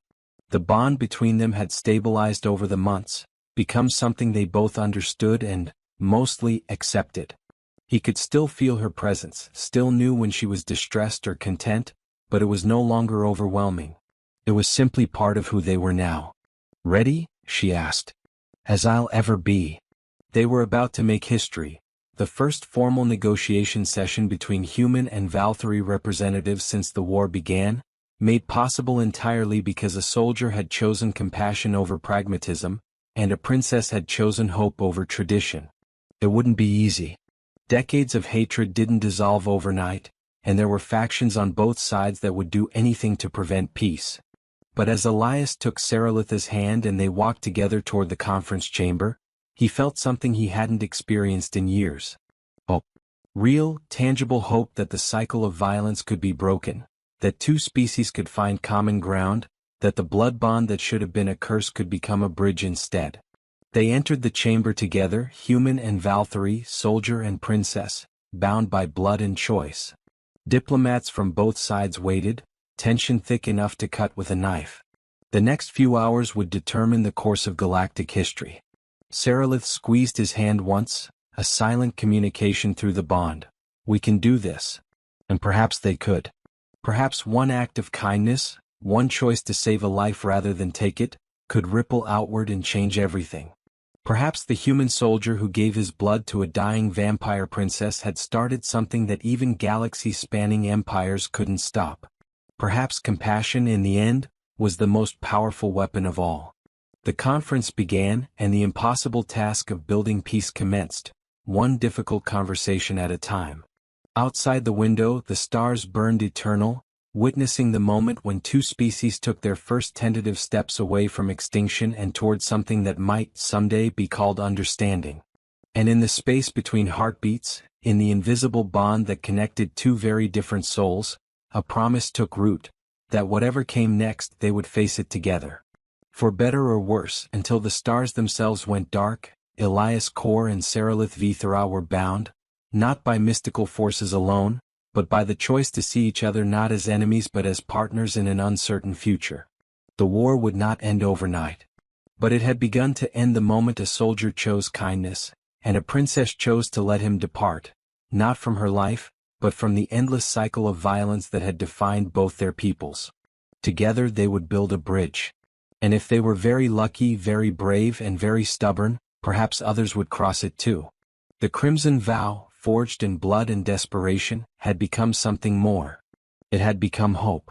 The bond between them had stabilized over the months, become something they both understood and, mostly, accepted. He could still feel her presence, still knew when she was distressed or content, but it was no longer overwhelming. It was simply part of who they were now. "Ready?" she asked. "As I'll ever be." They were about to make history, the first formal negotiation session between human and Valkyrie representatives since the war began, made possible entirely because a soldier had chosen compassion over pragmatism, and a princess had chosen hope over tradition. It wouldn't be easy. Decades of hatred didn't dissolve overnight, and there were factions on both sides that would do anything to prevent peace. But as Elias took Seralith's hand and they walked together toward the conference chamber, he felt something he hadn't experienced in years. Hope. Real, tangible hope that the cycle of violence could be broken, that two species could find common ground, that the blood bond that should have been a curse could become a bridge instead. They entered the chamber together, human and Valkyrie, soldier and princess, bound by blood and choice. Diplomats from both sides waited, tension thick enough to cut with a knife. The next few hours would determine the course of galactic history. Seralith squeezed his hand once, a silent communication through the bond. "We can do this." And perhaps they could. Perhaps one act of kindness, one choice to save a life rather than take it, could ripple outward and change everything. Perhaps the human soldier who gave his blood to a dying vampire princess had started something that even galaxy-spanning empires couldn't stop. Perhaps compassion, in the end, was the most powerful weapon of all. The conference began, and the impossible task of building peace commenced, one difficult conversation at a time. Outside the window, the stars burned eternal, witnessing the moment when two species took their first tentative steps away from extinction and toward something that might someday be called understanding. And in the space between heartbeats, in the invisible bond that connected two very different souls, a promise took root, that whatever came next they would face it together. For better or worse, until the stars themselves went dark, Elias Kor and Seralith Vithera were bound, not by mystical forces alone, but by the choice to see each other not as enemies but as partners in an uncertain future. The war would not end overnight. But it had begun to end the moment a soldier chose kindness, and a princess chose to let him depart, not from her life, but from the endless cycle of violence that had defined both their peoples. Together they would build a bridge. And if they were very lucky, very brave, and very stubborn, perhaps others would cross it too. The Crimson Vow, forged in blood and desperation, had become something more. It had become hope.